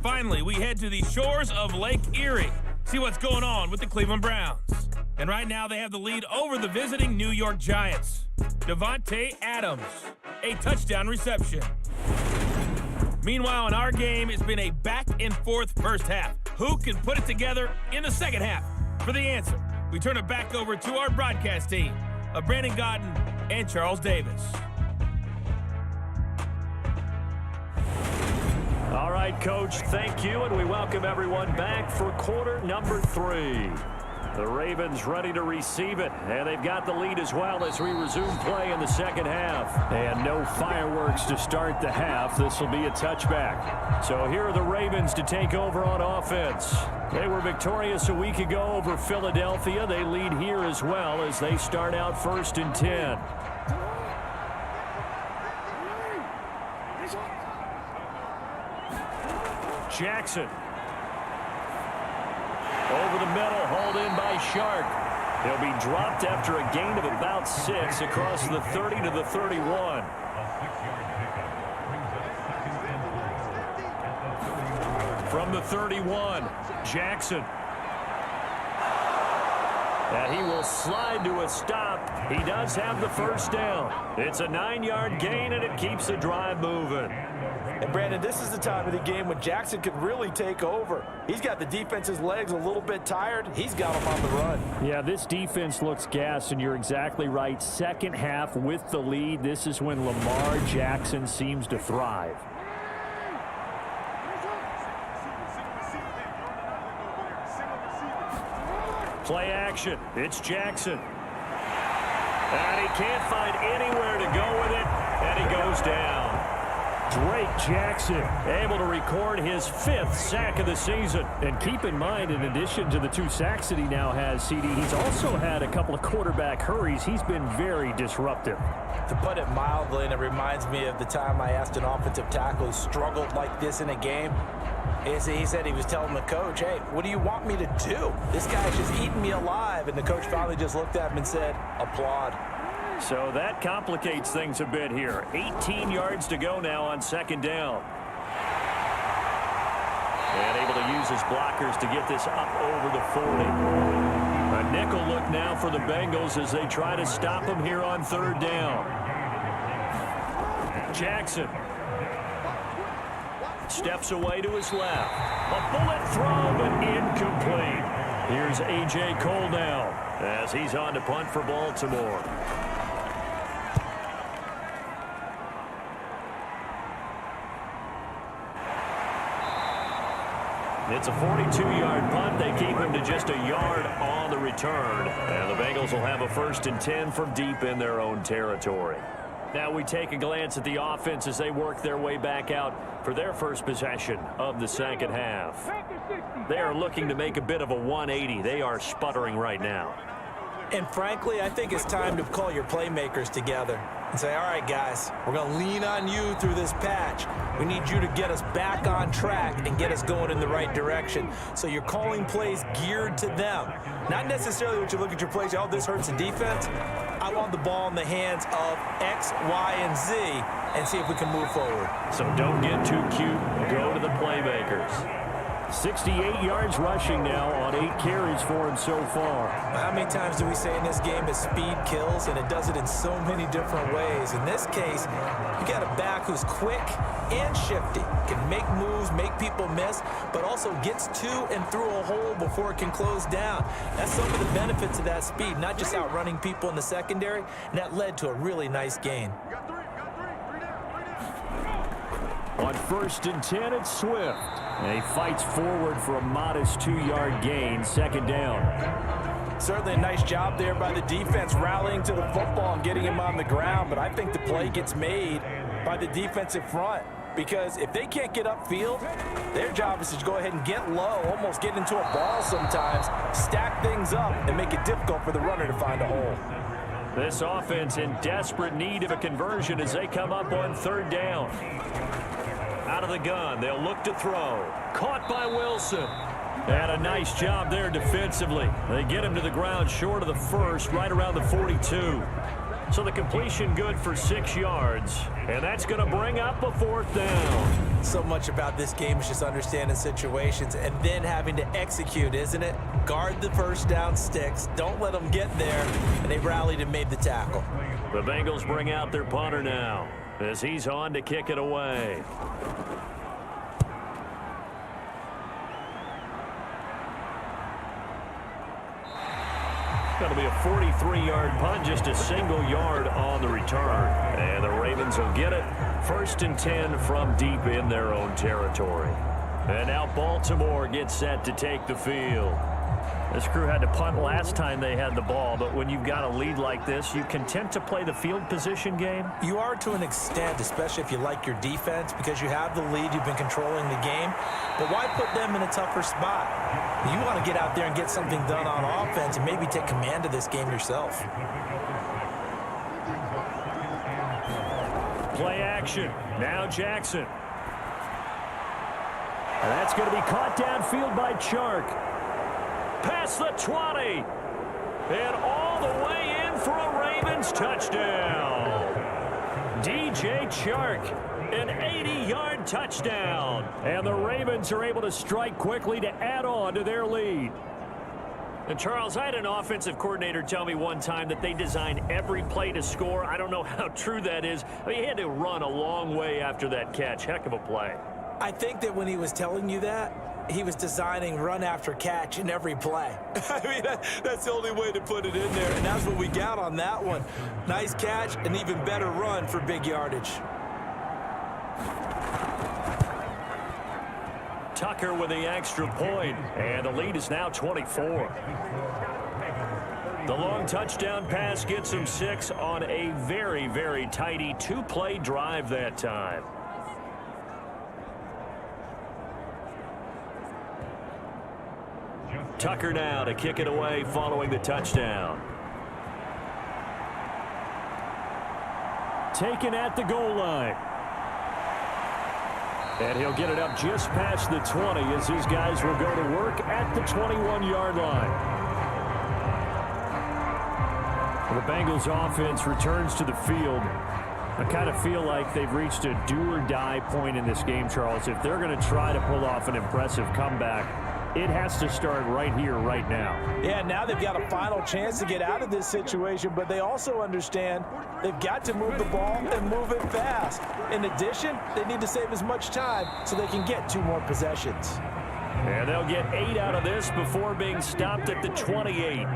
Finally, we head to the shores of Lake Erie. See what's going on with the Cleveland Browns. And right now they have the lead over the visiting New York Giants. Devontae Adams, a touchdown reception. Meanwhile, in our game, it's been a back-and-forth first half. Who can put it together in the second half? For the answer, we turn it back over to our broadcast team of Brandon Godden and Charles Davis. All right, Coach, thank you, and we welcome everyone back for quarter number 3. The Ravens ready to receive it, and they've got the lead as well as we resume play in the second half. And no fireworks to start the half. This will be a touchback. So here are the Ravens to take over on offense. They were victorious a week ago over Philadelphia. They lead here as well as they start out 1st and 10. Jackson. Over the middle, hauled in by Shark. He'll be dropped after a gain of about 6 across the 30 to the 31. From the 31, Jackson. And he will slide to a stop. He does have the first down. It's a 9-yard gain, and it keeps the drive moving. And, Brandon, this is the time of the game when Jackson could really take over. He's got the defense's legs a little bit tired. He's got them on the run. Yeah, this defense looks gassed, and you're exactly right. Second half with the lead, this is when Lamar Jackson seems to thrive. Play action. It's Jackson. And he can't find anywhere to go with it, and he goes down. Drake Jackson able to record his 5th sack of the season. And keep in mind, in addition to the 2 sacks that he now has, CD, he's also had a couple of quarterback hurries. He's been very disruptive. To put it mildly, and it reminds me of the time I asked an offensive tackle who struggled like this in a game. He said he was telling the coach, hey, what do you want me to do? This guy's just eating me alive. And the coach finally just looked at him and said, applaud. So that complicates things a bit here. 18 yards to go now on 2nd down. And able to use his blockers to get this up over the 40. A nickel look now for the Bengals as they try to stop him here on 3rd down. Jackson steps away to his left. A bullet throw, but incomplete. Here's A.J. Cole now as he's on to punt for Baltimore. It's a 42-yard punt. They keep him to just a yard on the return. And the Bengals will have a 1st and 10 from deep in their own territory. Now we take a glance at the offense as they work their way back out for their first possession of the second half. They are looking to make a bit of a 180. They are sputtering right now. And frankly, I think it's time to call your playmakers together and say, all right, guys, we're going to lean on you through this patch. We need you to get us back on track and get us going in the right direction. So you're calling plays geared to them. Not necessarily what you look at your plays, oh, this hurts the defense. I want the ball in the hands of X, Y, and Z and see if we can move forward. So don't get too cute. Go to the playmakers. 68 yards rushing now on 8 carries for him so far. How many times do we say in this game that speed kills, and it does it in so many different ways? In this case, you got a back who's quick and shifty, can make moves, make people miss, but also gets to and through a hole before it can close down. That's some of the benefits of that speed, not just outrunning people in the secondary, and that led to a really nice gain. On 1st and 10, it's Swift. And he fights forward for a modest 2-yard gain, 2nd down. Certainly a nice job there by the defense rallying to the football and getting him on the ground, but I think the play gets made by the defensive front because if they can't get upfield, their job is to go ahead and get low, almost get into a ball sometimes, stack things up, and make it difficult for the runner to find a hole. This offense in desperate need of a conversion as they come up on 3rd down. Out of the gun, they'll look to throw. Caught by Wilson. And a nice job there defensively. They get him to the ground short of the 1st, right around the 42. So the completion good for 6 yards. And that's going to bring up a 4th down. So much about this game is just understanding situations and then having to execute, isn't it? Guard the 1st down sticks. Don't let them get there. And they rallied and made the tackle. The Bengals bring out their punter now as he's on to kick it away. Going to be a 43-yard punt, just a single yard on the return. And the Ravens will get it. 1st and 10 from deep in their own territory. And now Baltimore gets set to take the field. This crew had to punt last time they had the ball, but when you've got a lead like this, you content to play the field position game? You are to an extent, especially if you like your defense, because you have the lead, you've been controlling the game. But why put them in a tougher spot? You want to get out there and get something done on offense and maybe take command of this game yourself. Play action. Now Jackson. And that's going to be caught downfield by Chark. Past the 20. And all the way in for a Ravens touchdown. DJ Chark, an 80-yard touchdown. And the Ravens are able to strike quickly to add on to their lead. And Charles, I had an offensive coordinator tell me one time that they design every play to score. I don't know how true that is. I mean, he had to run a long way after that catch. Heck of a play. I think that when he was telling you that, he was designing run after catch in every play. I mean, that's the only way to put it in there, and that's what we got on that one. Nice catch, an even better run for big yardage. Tucker with the extra point, and the lead is now 24. The long touchdown pass gets him 6 on a very, very tidy 2-play drive that time. Tucker now to kick it away following the touchdown. Taken at the goal line. And he'll get it up just past the 20 as these guys will go to work at the 21-yard line. The Bengals offense returns to the field. I kind of feel like they've reached a do-or-die point in this game, Charles. If they're going to try to pull off an impressive comeback, it has to start right here, right now. Yeah, now they've got a final chance to get out of this situation, but they also understand they've got to move the ball and move it fast. In addition, they need to save as much time so they can get 2 more possessions. And they'll get 8 out of this before being stopped at the 28.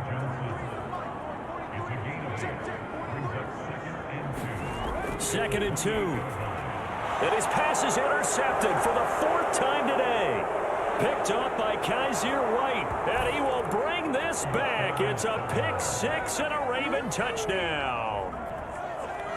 Second and 2. And his pass is intercepted for the 4th time today. picked up by Quez White, and he will bring this back. It's a pick six and a Raven touchdown.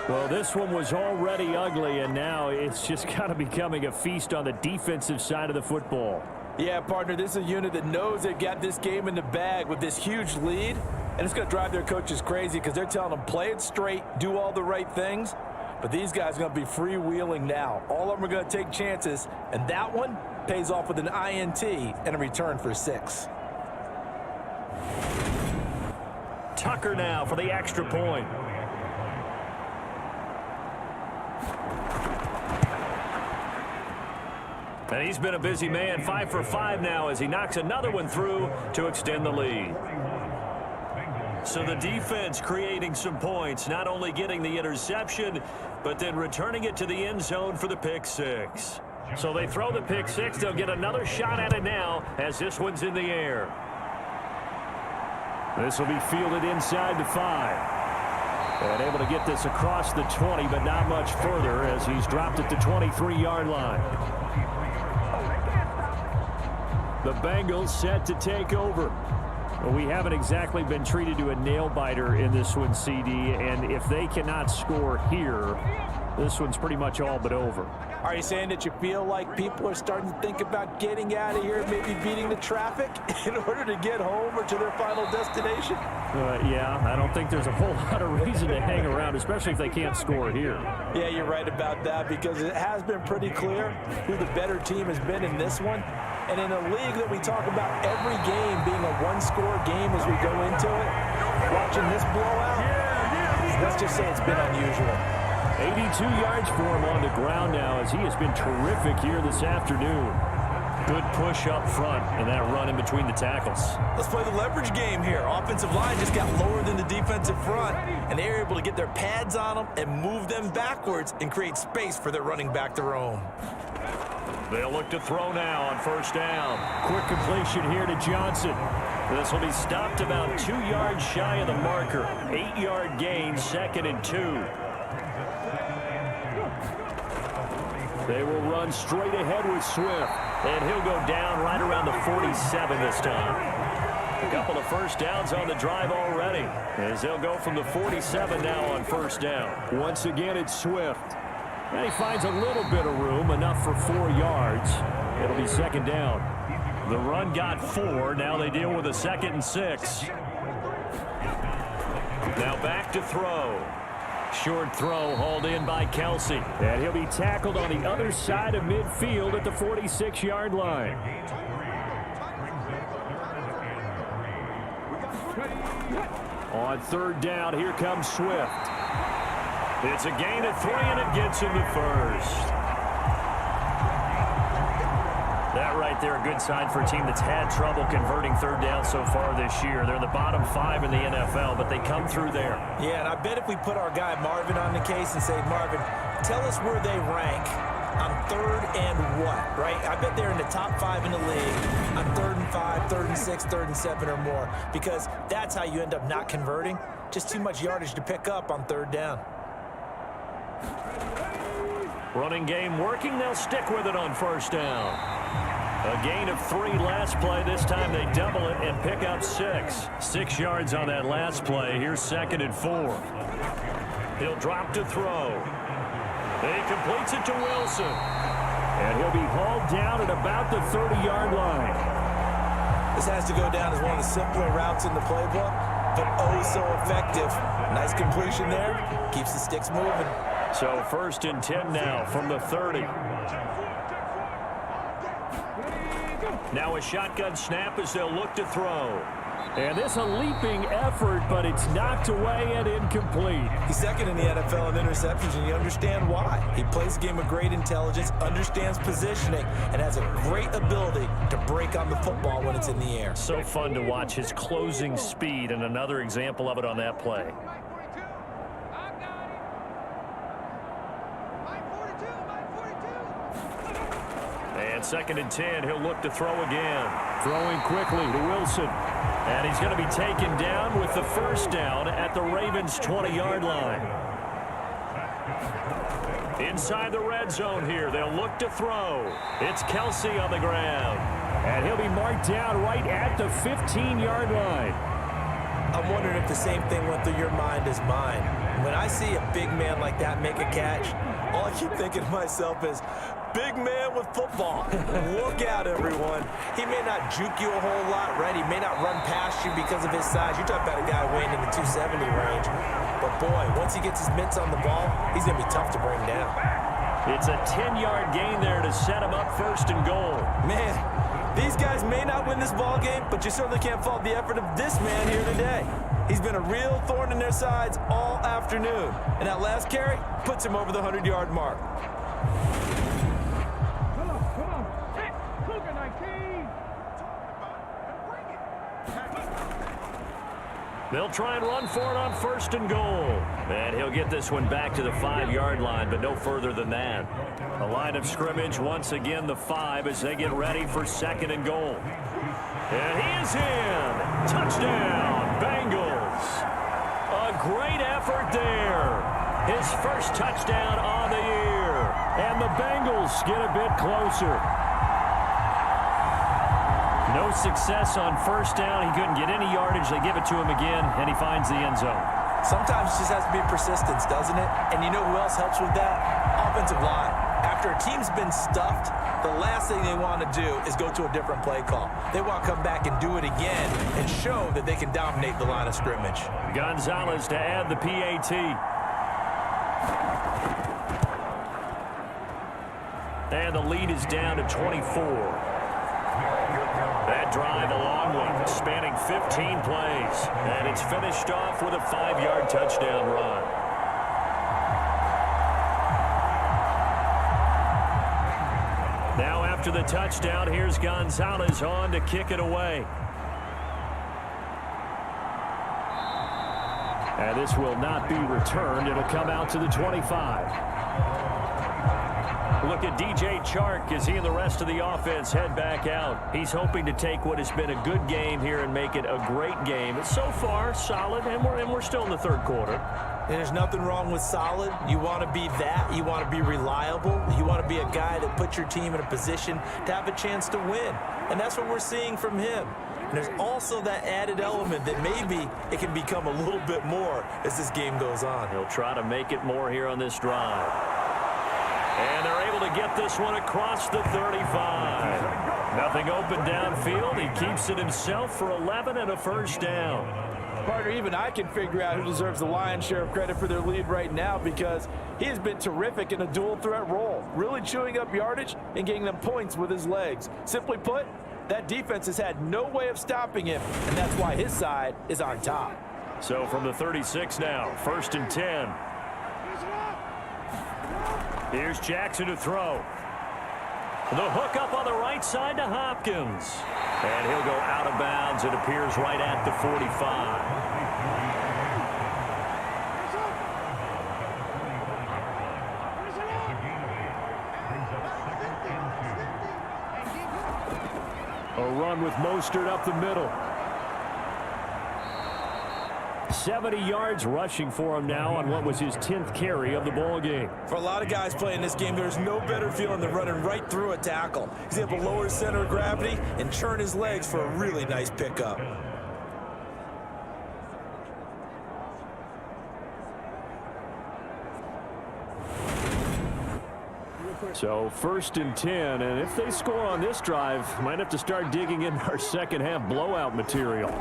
Well, this one was already ugly, and now it's just kind of becoming a feast on the defensive side of the football. Yeah, partner, this is a unit that knows they've got this game in the bag with this huge lead, and it's going to drive their coaches crazy because they're telling them play it straight, do all the right things. But these guys are going to be freewheeling now. All of them are going to take chances, and that one pays off with an INT and a return for 6. Tucker now for the extra point. And he's been a busy man, 5 for 5 now as he knocks another one through to extend the lead. So the defense creating some points, not only getting the interception, but then returning it to the end zone for the pick six. So they throw the pick six. They'll get another shot at it now as this one's in the air. This will be fielded inside the 5. And able to get this across the 20, but not much further as he's dropped it to 23-yard line. The Bengals set to take over. Well, we haven't exactly been treated to a nail-biter in this one, CD, and if they cannot score here, this one's pretty much all but over. Are you saying that you feel like people are starting to think about getting out of here, maybe beating the traffic in order to get home or to their final destination? Yeah, I don't think there's a whole lot of reason to hang around, especially if they can't score here. Yeah, you're right about that because it has been pretty clear who the better team has been in this one. And in a league that we talk about every game being a one-score game as we go into it, watching this blowout, let's just say it's been unusual. 82 yards for him on the ground now as he has been terrific here this afternoon. Good push up front and that run in between the tackles. Let's play the leverage game here. Offensive line just got lower than the defensive front, and they were able to get their pads on them and move them backwards and create space for their running back to roam. They'll look to throw now on first down. Quick completion here to Johnson. This will be stopped about 2 yards shy of the marker. 8-yard gain, 2nd and 2. They will run straight ahead with Swift. And he'll go down right around the 47 this time. A couple of first downs on the drive already. As they'll go from the 47 now on first down. Once again, it's Swift. And he finds a little bit of room, enough for 4 yards. It'll be 2nd down. The run got 4. Now they deal with a 2nd and 6. Now back to throw. Short throw hauled in by Kelsey. And he'll be tackled on the other side of midfield at the 46-yard line. On 3rd down, here comes Swift. It's a gain of 3, and it gets him to first. That right there, a good sign for a team that's had trouble converting 3rd down so far this year. They're in the bottom 5 in the NFL, but they come through there. Yeah, and I bet if we put our guy Marvin on the case and say, Marvin, tell us where they rank on 3rd and what, right? I bet they're in the top 5 in the league on 3rd and 5, 3rd and 6, 3rd and 7 or more, because that's how you end up not converting. Just too much yardage to pick up on 3rd down. Running game working. They'll stick with it on first down. A gain of 3 last play. This time they double it and pick up 6. 6 yards on that last play. Here's 2nd and 4. He'll drop to throw. And he completes it to Wilson. And he'll be hauled down at about the 30-yard line. This has to go down as one of the simpler routes in the playbook, but oh so effective. Nice completion there. Keeps the sticks moving. So 1st and 10 now from the 30. Now a shotgun snap as they'll look to throw. And this a leaping effort, but it's knocked away and incomplete. He's 2nd in the NFL in interceptions, and you understand why. He plays a game of great intelligence, understands positioning, and has a great ability to break on the football when it's in the air. So fun to watch his closing speed, and another example of it on that play. And 2nd and 10, he'll look to throw again. Throwing quickly to Wilson. And he's going to be taken down with the first down at the Ravens' 20-yard line. Inside the red zone here, they'll look to throw. It's Kelsey on the ground. And he'll be marked down right at the 15-yard line. I'm wondering if the same thing went through your mind as mine. When I see a big man like that make a catch, all I keep thinking to myself is, big man with football. Look out, everyone. He may not juke you a whole lot, right? He may not run past you because of his size. You're talking about a guy weighing in the 270 range. But, boy, once he gets his mitts on the ball, he's going to be tough to bring down. It's a 10-yard gain there to set him up first and goal. Man, these guys may not win this ball game, but you certainly can't fault the effort of this man here today. He's been a real thorn in their sides all afternoon. And that last carry puts him over the 100-yard mark. They'll try and run for it on first and goal. And he'll get this one back to the 5-yard line, but no further than that. The line of scrimmage, once again, the 5 as they get ready for second and goal. And he is in. Touchdown, Bengals. A great effort there. His first touchdown on the year. And the Bengals get a bit closer. No success on first down. He couldn't get any yardage. They give it to him again, and he finds the end zone. Sometimes it just has to be persistence, doesn't it? And you know who else helps with that? Offensive line. After a team's been stuffed, the last thing they want to do is go to a different play call. They want to come back and do it again and show that they can dominate the line of scrimmage. Gonzalez to add the PAT. And the lead is down to 24. That drive a long one, spanning 15 plays. And it's finished off with a 5-yard touchdown run. Now after the touchdown, here's Gonzalez on to kick it away. And this will not be returned. It'll come out to the 25. Look at DJ Chark as he and the rest of the offense head back out. He's hoping to take what has been a good game here and make it a great game. It's so far solid, and we're still in the third quarter. And there's nothing wrong with solid. You want to be that. You want to be reliable. You want to be a guy that puts your team in a position to have a chance to win. And that's what we're seeing from him. And there's also that added element that maybe it can become a little bit more as this game goes on. He'll try to make it more here on this drive. And they're able to get this one across the 35. Nothing open downfield. He keeps it himself for 11 and a first down. Partner, even I can figure out who deserves the lion's share of credit for their lead right now, because he has been terrific in a dual threat role, really chewing up yardage and getting them points with his legs. Simply put, that defense has had no way of stopping him, and that's why his side is on top. So from the 36 now, first and 10. Here's Jackson to throw. The hook up on the right side to Hopkins. And he'll go out of bounds. It appears right at the 45. A run with Mostert up the middle. 70 yards rushing for him now on what was his 10th carry of the ball game. For a lot of guys playing this game, there's no better feeling than running right through a tackle. He's able to lower his center of gravity and churn his legs for a really nice pickup. So first and 10, and if they score on this drive, might have to start digging in our second half blowout material.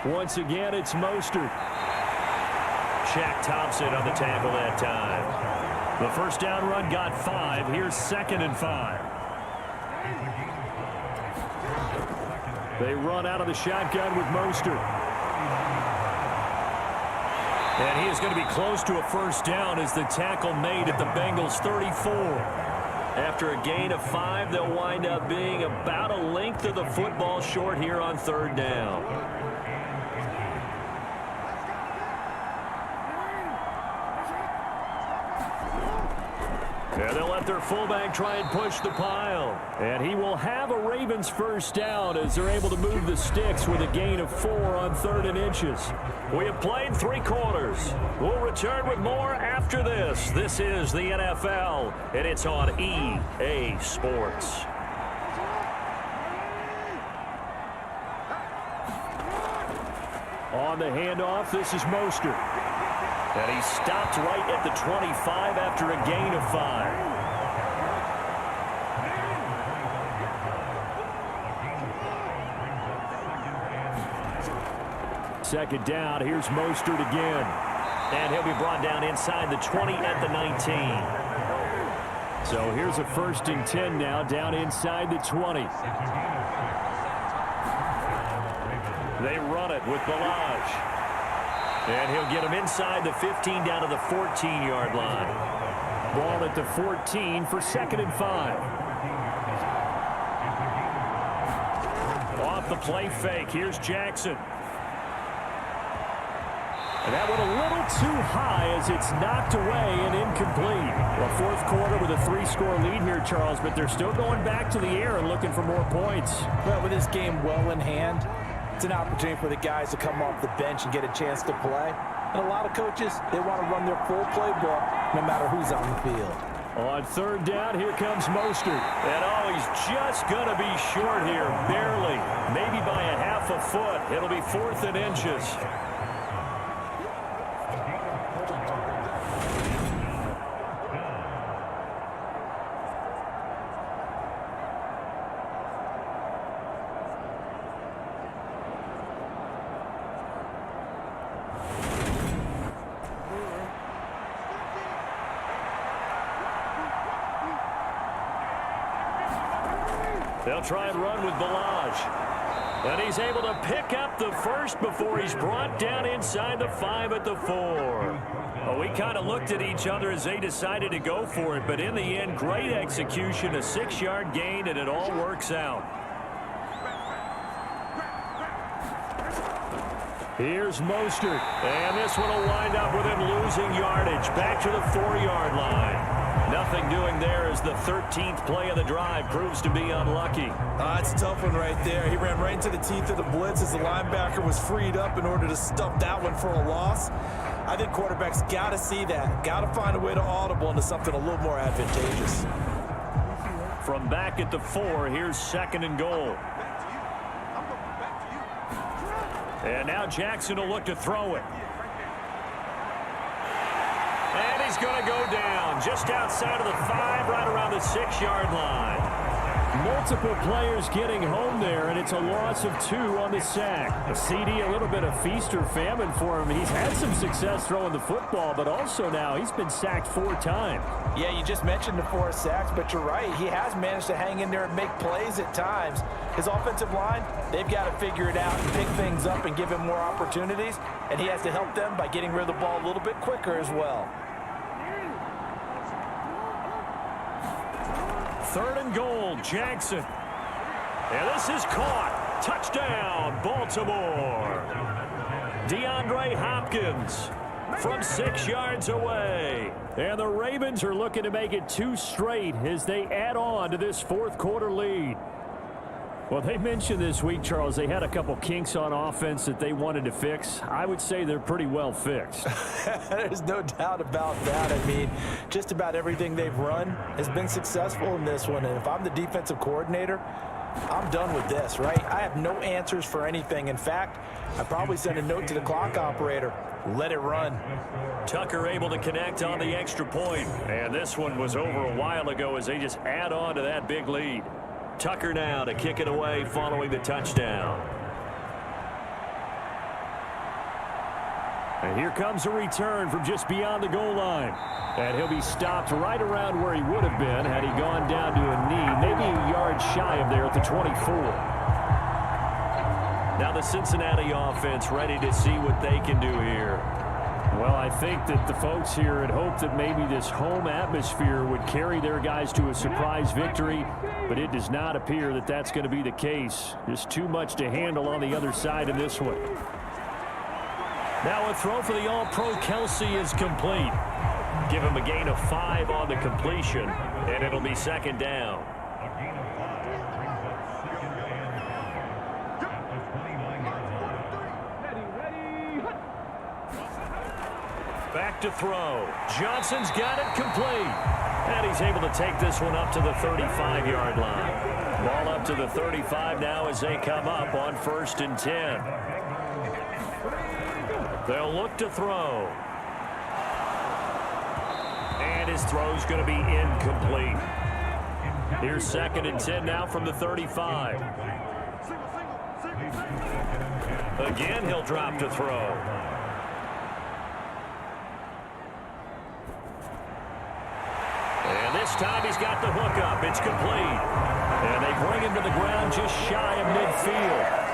Once again, it's Mostert. Shaq Thompson on the tackle that time. The first down run got 5. Here's second and 5. They run out of the shotgun with Mostert. And he is going to be close to a first down as the tackle made at the Bengals 34. After a gain of 5, they'll wind up being about a length of the football short here on third down. And they'll let their fullback try and push the pile. And he will have a Ravens first down as they're able to move the sticks with a gain of 4 on 3rd and inches. We have played 3 quarters. We'll return with more after this. This is the NFL, and it's on EA Sports. On the handoff, this is Mostert. And he stopped right at the 25 after a gain of 5. Second down, here's Mostert again. And he'll be brought down inside the 20 at the 19. So here's a 1st and 10 now, down inside the 20. They run it with Balaj. And he'll get him inside the 15 down to the 14-yard line. Ball at the 14 for 2nd and 5. Off the play fake, here's Jackson. And that one a little too high as it's knocked away and incomplete. Well, 4th quarter with a 3-score lead here, Charles, but they're still going back to the air and looking for more points. Well, with this game well in hand, it's an opportunity for the guys to come off the bench and get a chance to play. And a lot of coaches, they want to run their full playbook no matter who's on the field. On 3rd down, here comes Mostert. And oh, he's just going to be short here, barely. Maybe by a half a foot. It'll be 4th and inches. They'll try and run with Balaj. And he's able to pick up the 1st before he's brought down inside the 5 at the 4. Well, we kind of looked at each other as they decided to go for it, but in the end, great execution, a 6-yard gain, and it all works out. Here's Mostert, and this one will wind up with him losing yardage. Back to the 4-yard line. Nothing doing there as the 13th play of the drive proves to be unlucky. It's a tough one right there. He ran right into the teeth of the blitz as the linebacker was freed up in order to stuff that one for a loss. I think quarterbacks got to see that. Got to find a way to audible into something a little more advantageous. From back at the 4, here's 2nd and goal. And now Jackson will look to throw it. And he's going to go down just outside of the 5, right around the 6-yard line. Multiple players getting home there, and it's a loss of 2 on the sack. A CD, a little bit of feast or famine for him. He's had some success throwing the football, but also now he's been sacked 4 times. Yeah, you just mentioned the 4 sacks, but you're right. He has managed to hang in there and make plays at times. His offensive line, they've got to figure it out and pick things up and give him more opportunities, and he has to help them by getting rid of the ball a little bit quicker as well. 3rd and goal, Jackson. And this is caught. Touchdown, Baltimore. DeAndre Hopkins from 6 yards away. And the Ravens are looking to make it 2 straight as they add on to this 4th quarter lead. Well, they mentioned this week, Charles, they had a couple kinks on offense that they wanted to fix. I would say they're pretty well fixed. There's no doubt about that. I mean, just about everything they've run has been successful in this one. And if I'm the defensive coordinator, I'm done with this, right? I have no answers for anything. In fact, I probably send a note to the clock operator. Let it run. Tucker able to connect on the extra point. And this one was over a while ago as they just add on to that big lead. Tucker now to kick it away following the touchdown. And here comes a return from just beyond the goal line. And he'll be stopped right around where he would have been had he gone down to a knee, maybe a yard shy of there at the 24. Now the Cincinnati offense ready to see what they can do here. Well, I think that the folks here had hoped that maybe this home atmosphere would carry their guys to a surprise victory, but it does not appear that that's going to be the case. There's too much to handle on the other side of this one. Now a throw for the All-Pro Kelsey is complete. Give him a gain of 5 on the completion, and it'll be 2nd down. Back to throw. Johnson's got it complete. And he's able to take this one up to the 35-yard line. Ball up to the 35 now as they come up on 1st and 10. They'll look to throw. And his throw's going to be incomplete. Here's 2nd and 10 now from the 35. Again, he'll drop to throw. And this time he's got the hook up. It's complete. And they bring him to the ground just shy of midfield.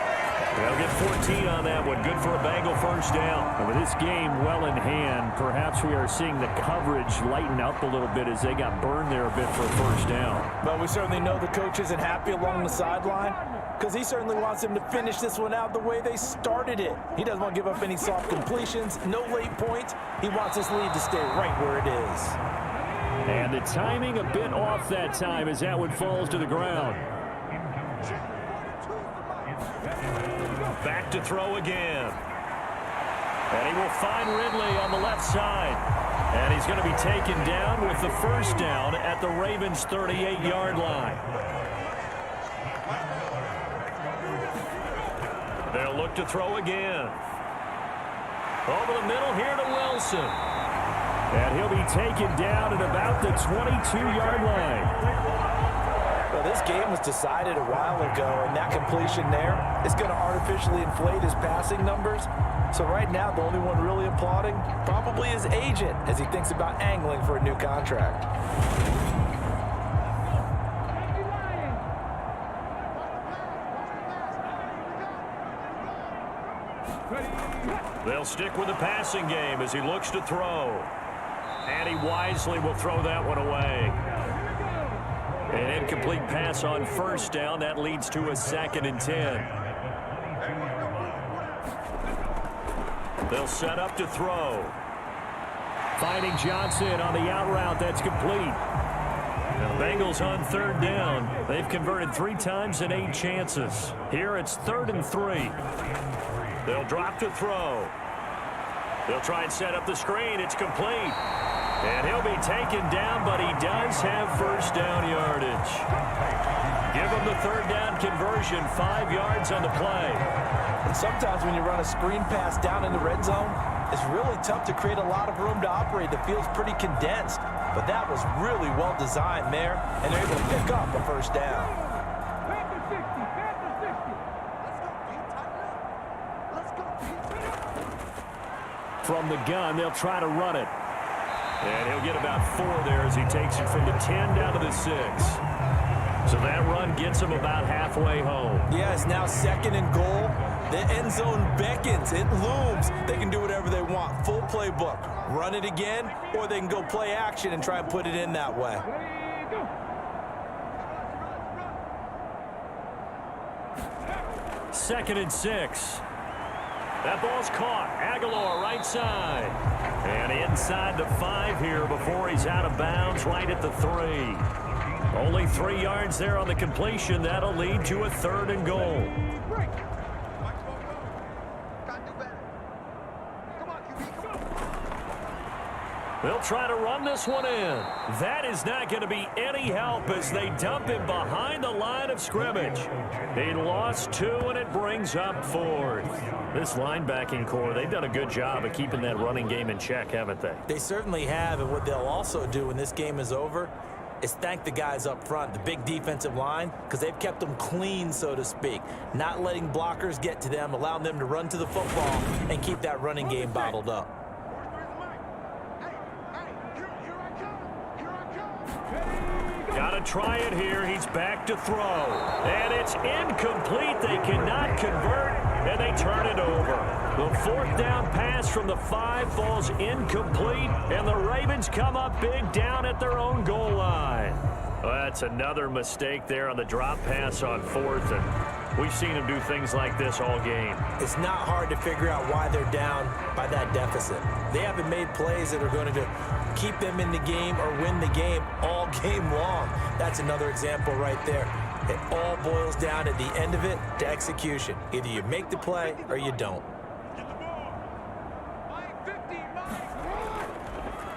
They'll get 14 on that one. Good for a Bengal first down. And with this game well in hand, perhaps we are seeing the coverage lighten up a little bit as they got burned there a bit for a first down. But we certainly know the coach isn't happy along the sideline because he certainly wants them to finish this one out the way they started it. He doesn't want to give up any soft completions, no late points. He wants this lead to stay right where it is. And the timing a bit off that time as that one falls to the ground. Back to throw again. And he will find Ridley on the left side. And he's going to be taken down with the first down at the Ravens' 38-yard line. They'll look to throw again. Over the middle here to Wilson. And he'll be taken down at about the 22-yard line. Well, this game was decided a while ago, and that completion there is going to artificially inflate his passing numbers. So right now, the only one really applauding probably his agent as he thinks about angling for a new contract. They'll stick with the passing game as he looks to throw. And he wisely will throw that one away. An incomplete pass on first down. That leads to a 2nd and 10. They'll set up to throw. Finding Johnson on the out route. That's complete. And the Bengals on 3rd down. They've converted 3 times in 8 chances. Here it's 3rd and 3. They'll drop to throw. They'll try and set up the screen. It's complete. And he'll be taken down, but he does have first down yardage. Give him the 3rd down conversion, 5 yards on the play. And sometimes when you run a screen pass down in the red zone, it's really tough to create a lot of room to operate. The field's pretty condensed, but that was really well designed there, and they're able to pick up a first down. From the gun, they'll try to run it. And he'll get about 4 there as he takes it from the 10 down to the 6. So that run gets him about halfway home. Yeah, it's now 2nd and goal. The end zone beckons. It looms. They can do whatever they want. Full playbook. Run it again, or they can go play action and try and put it in that way. Second and 6. That ball's caught. Aguilar right side. And inside the 5 here before he's out of bounds right at the 3. Only 3 yards there on the completion. That'll lead to a 3rd and goal. They'll try to run this one in. That is not going to be any help as they dump him behind the line of scrimmage. He lost 2, and it brings up 4th. This linebacking core, they've done a good job of keeping that running game in check, haven't they? They certainly have, and what they'll also do when this game is over is thank the guys up front, the big defensive line, because they've kept them clean, so to speak. Not letting blockers get to them, allowing them to run to the football and keep that running game bottled up. Got to try it here. He's back to throw. And it's incomplete. They cannot convert, and they turn it over. The 4th down pass from the 5 falls incomplete, and the Ravens come up big down at their own goal line. Well, that's another mistake there on the drop pass on 4th, and we've seen him do things like this all game. It's not hard to figure out why they're down by that deficit. They haven't made plays that are going to keep them in the game or win the game all game long. That's another example right there. It all boils down at the end of it to execution. Either you make the play or you don't.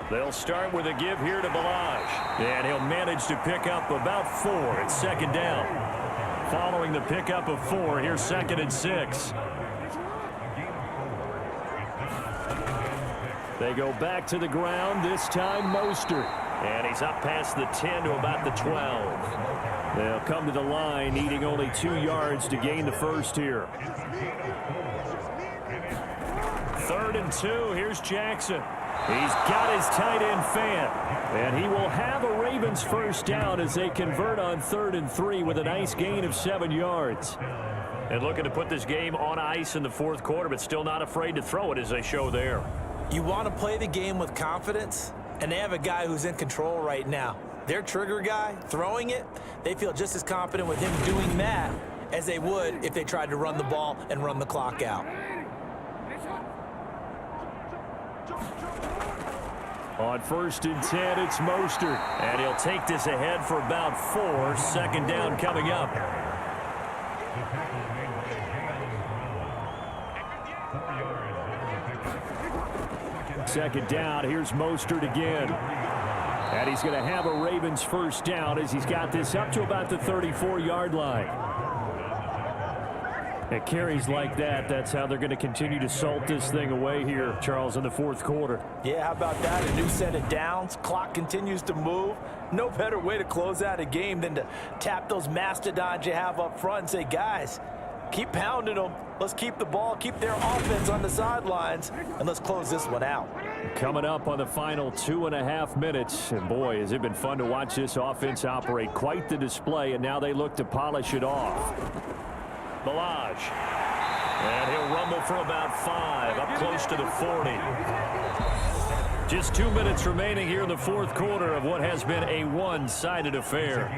They'll start with a give here to Balaj. And he'll manage to pick up about 4. It's 2nd down. Following the pickup of 4, here's 2nd and 6. They go back to the ground, this time Mostert. And he's up past the 10 to about the 12. They'll come to the line, needing only 2 yards to gain the first here. 3rd and 2, here's Jackson. He's got his tight end fan. And he will have a Ravens first down as they convert on 3rd and 3 with a nice gain of 7 yards. And looking to put this game on ice in the 4th quarter, but still not afraid to throw it as they show there. You want to play the game with confidence, and they have a guy who's in control right now. Their trigger guy, throwing it, they feel just as confident with him doing that as they would if they tried to run the ball and run the clock out. On 1st and 10, it's Mostert. And he'll take this ahead for about 4. 2nd down coming up. Second down, here's Mostert again. And he's going to have a Ravens first down as he's got this up to about the 34-yard line. It carries like that. That's how they're going to continue to salt this thing away here, Charles, in the 4th quarter. Yeah, how about that? A new set of downs. Clock continues to move. No better way to close out a game than to tap those mastodons you have up front and say, guys, keep pounding them. Let's keep the ball, keep their offense on the sidelines, and let's close this one out. Coming up on the final 2.5 minutes. And boy, has it been fun to watch this offense operate. Quite the display, and now they look to polish it off. Balaj. And he'll rumble for about 5, up close to the 40. Just 2 minutes remaining here in the 4th quarter of what has been a one-sided affair.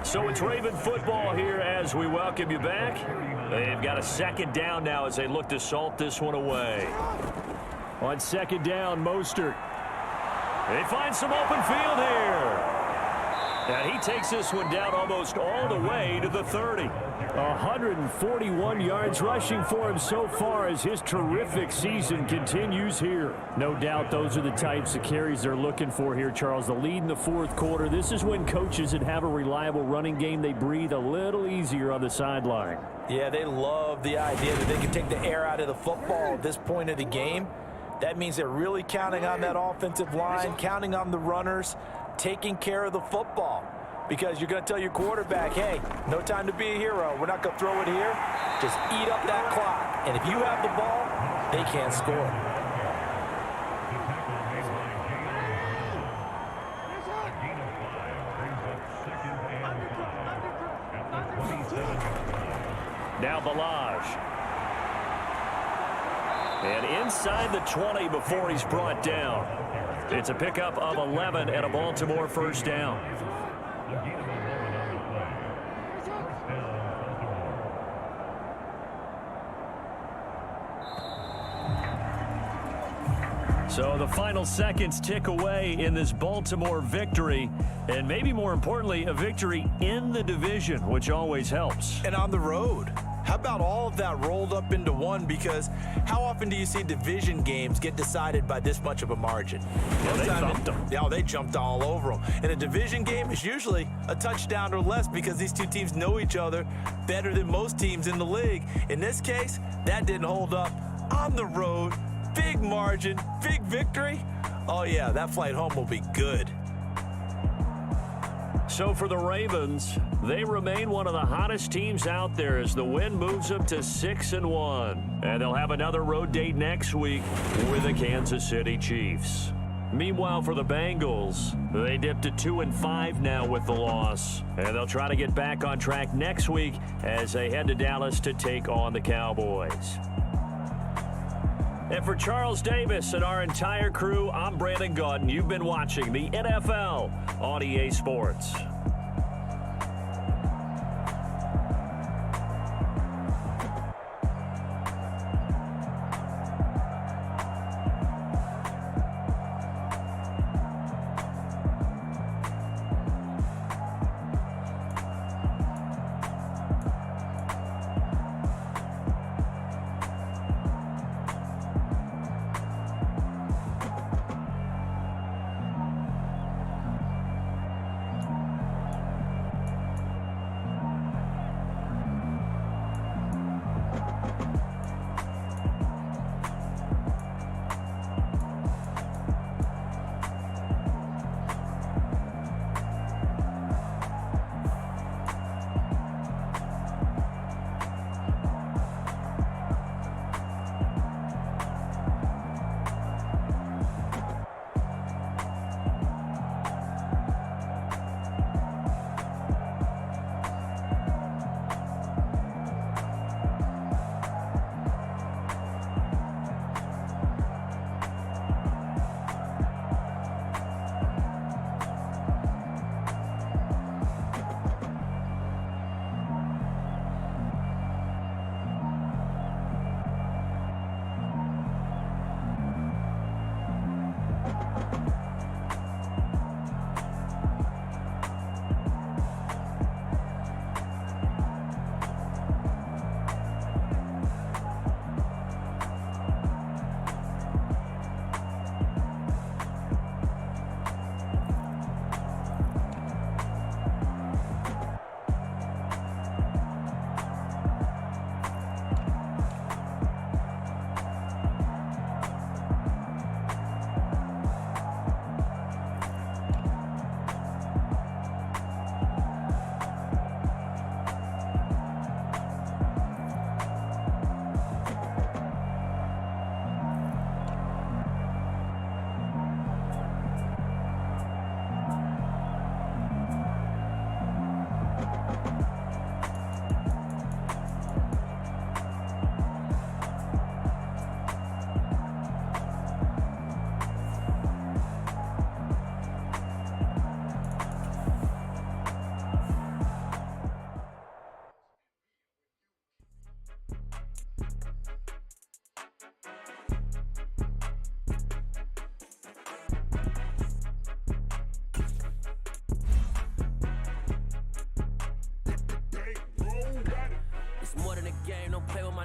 So it's Raven football here as we welcome you back. They've got a 2nd down now as they look to salt this one away. On 2nd down, Mostert. They find some open field here. And he takes this one down almost all the way to the 30. 141 yards rushing for him so far as his terrific season continues here. No doubt those are the types of carries they're looking for here, Charles. The lead in the 4th quarter. This is when coaches that have a reliable running game, they breathe a little easier on the sideline. Yeah, they love the idea that they can take the air out of the football at this point of the game. That means they're really counting on that offensive line, counting on the runners, taking care of the football. Because you're going to tell your quarterback, hey, no time to be a hero. We're not going to throw it here. Just eat up that clock. And if you have the ball, they can't score. Now Balaj. And inside the 20 before he's brought down. It's a pickup of 11 and a Baltimore first down. So the final seconds tick away in this Baltimore victory, and maybe more importantly, a victory in the division, which always helps. And on the road. How about all of that rolled up into one? Because how often do you see division games get decided by this much of a margin? Yeah, they thumped them. Yeah, they jumped all over them. And a division game is usually a touchdown or less because these two teams know each other better than most teams in the league. In this case, that didn't hold up. On the road, big margin, big victory. Oh, yeah, that flight home will be good. So for the Ravens, they remain one of the hottest teams out there as the win moves them to 6-1. And they'll have another road date next week with the Kansas City Chiefs. Meanwhile, for the Bengals, they dipped to 2-5 now with the loss. And they'll try to get back on track next week as they head to Dallas to take on the Cowboys. And for Charles Davis and our entire crew, I'm Brandon Gaudin. You've been watching the NFL on EA Sports.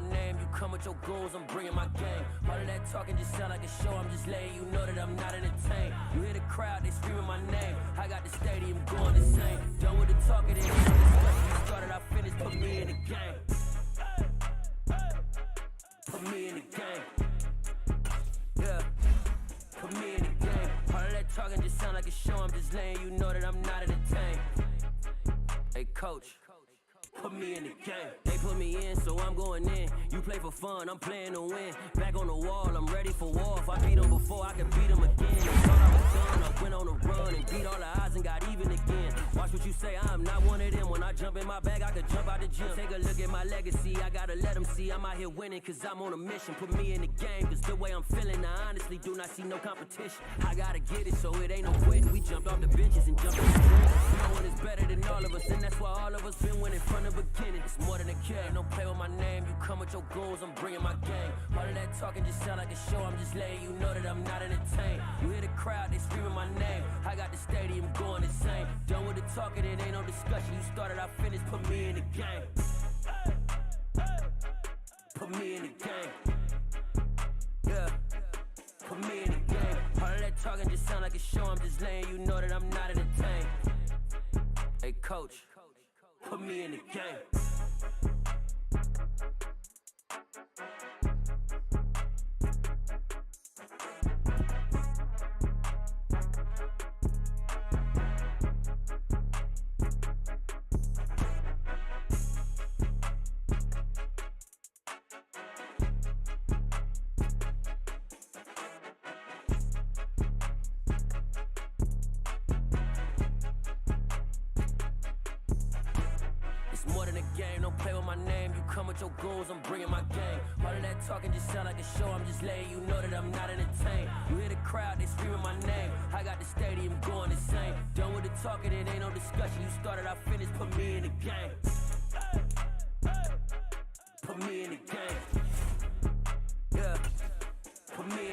my name, you come with your goons, I'm bringing my game. All of that talking just sound like a show, I'm just letting you know that I'm not entertained. You hear the crowd, they screaming my name. I got the stadium going insane. Done with the talking, it ain't no discussion. You started, I finished, put me in the game. Put me in the game. Yeah. Put me in the game. All of that talking just sound like a show, I'm just letting you know that I'm not entertained. Hey, coach. Put me in the game. They put me in, so I'm going in. You play for fun, I'm playing to win. Back on the wall, I'm ready for war. If I beat them before, I can beat them again. Thought I was done, I went on a run and beat all the odds and got even again. Watch what you say, I'm not one of them. When I jump in my bag, I could jump out the gym. Take a look at my legacy, I gotta let them see I'm out here winning, cause I'm on a mission. Put me in the game, cause the way I'm feeling, I honestly do not see no competition. I gotta get it, so it ain't no quitting. We jumped off the benches and jumped in the ring. No one is better than all of us, and that's why all of us been winning from the beginning. It's more than a game, don't play with my name. You come with your goons, I'm bringing my game. All of that talking just sound like a show, I'm just letting you know that I'm not entertained. You hear the crowd, they screaming my name. I got the stadium going insane. Done with the talking, it ain't no discussion. You started, I finished, put me in the game. Put me in the game. Yeah. Put me in the game. All of that talking just sound like a show, I'm just letting you know that I'm not entertained. Hey, coach. Put me in the game. More than a game, don't play with my name. You come with your goons, I'm bringing my game. All of that talking just sound like a show, I'm just letting you know that I'm not entertained. You hear the crowd, they screaming my name. I got the stadium going insane. Done with the talking, it ain't no discussion. You started, I finished, put me in the game. Put me in the game. Yeah. Put me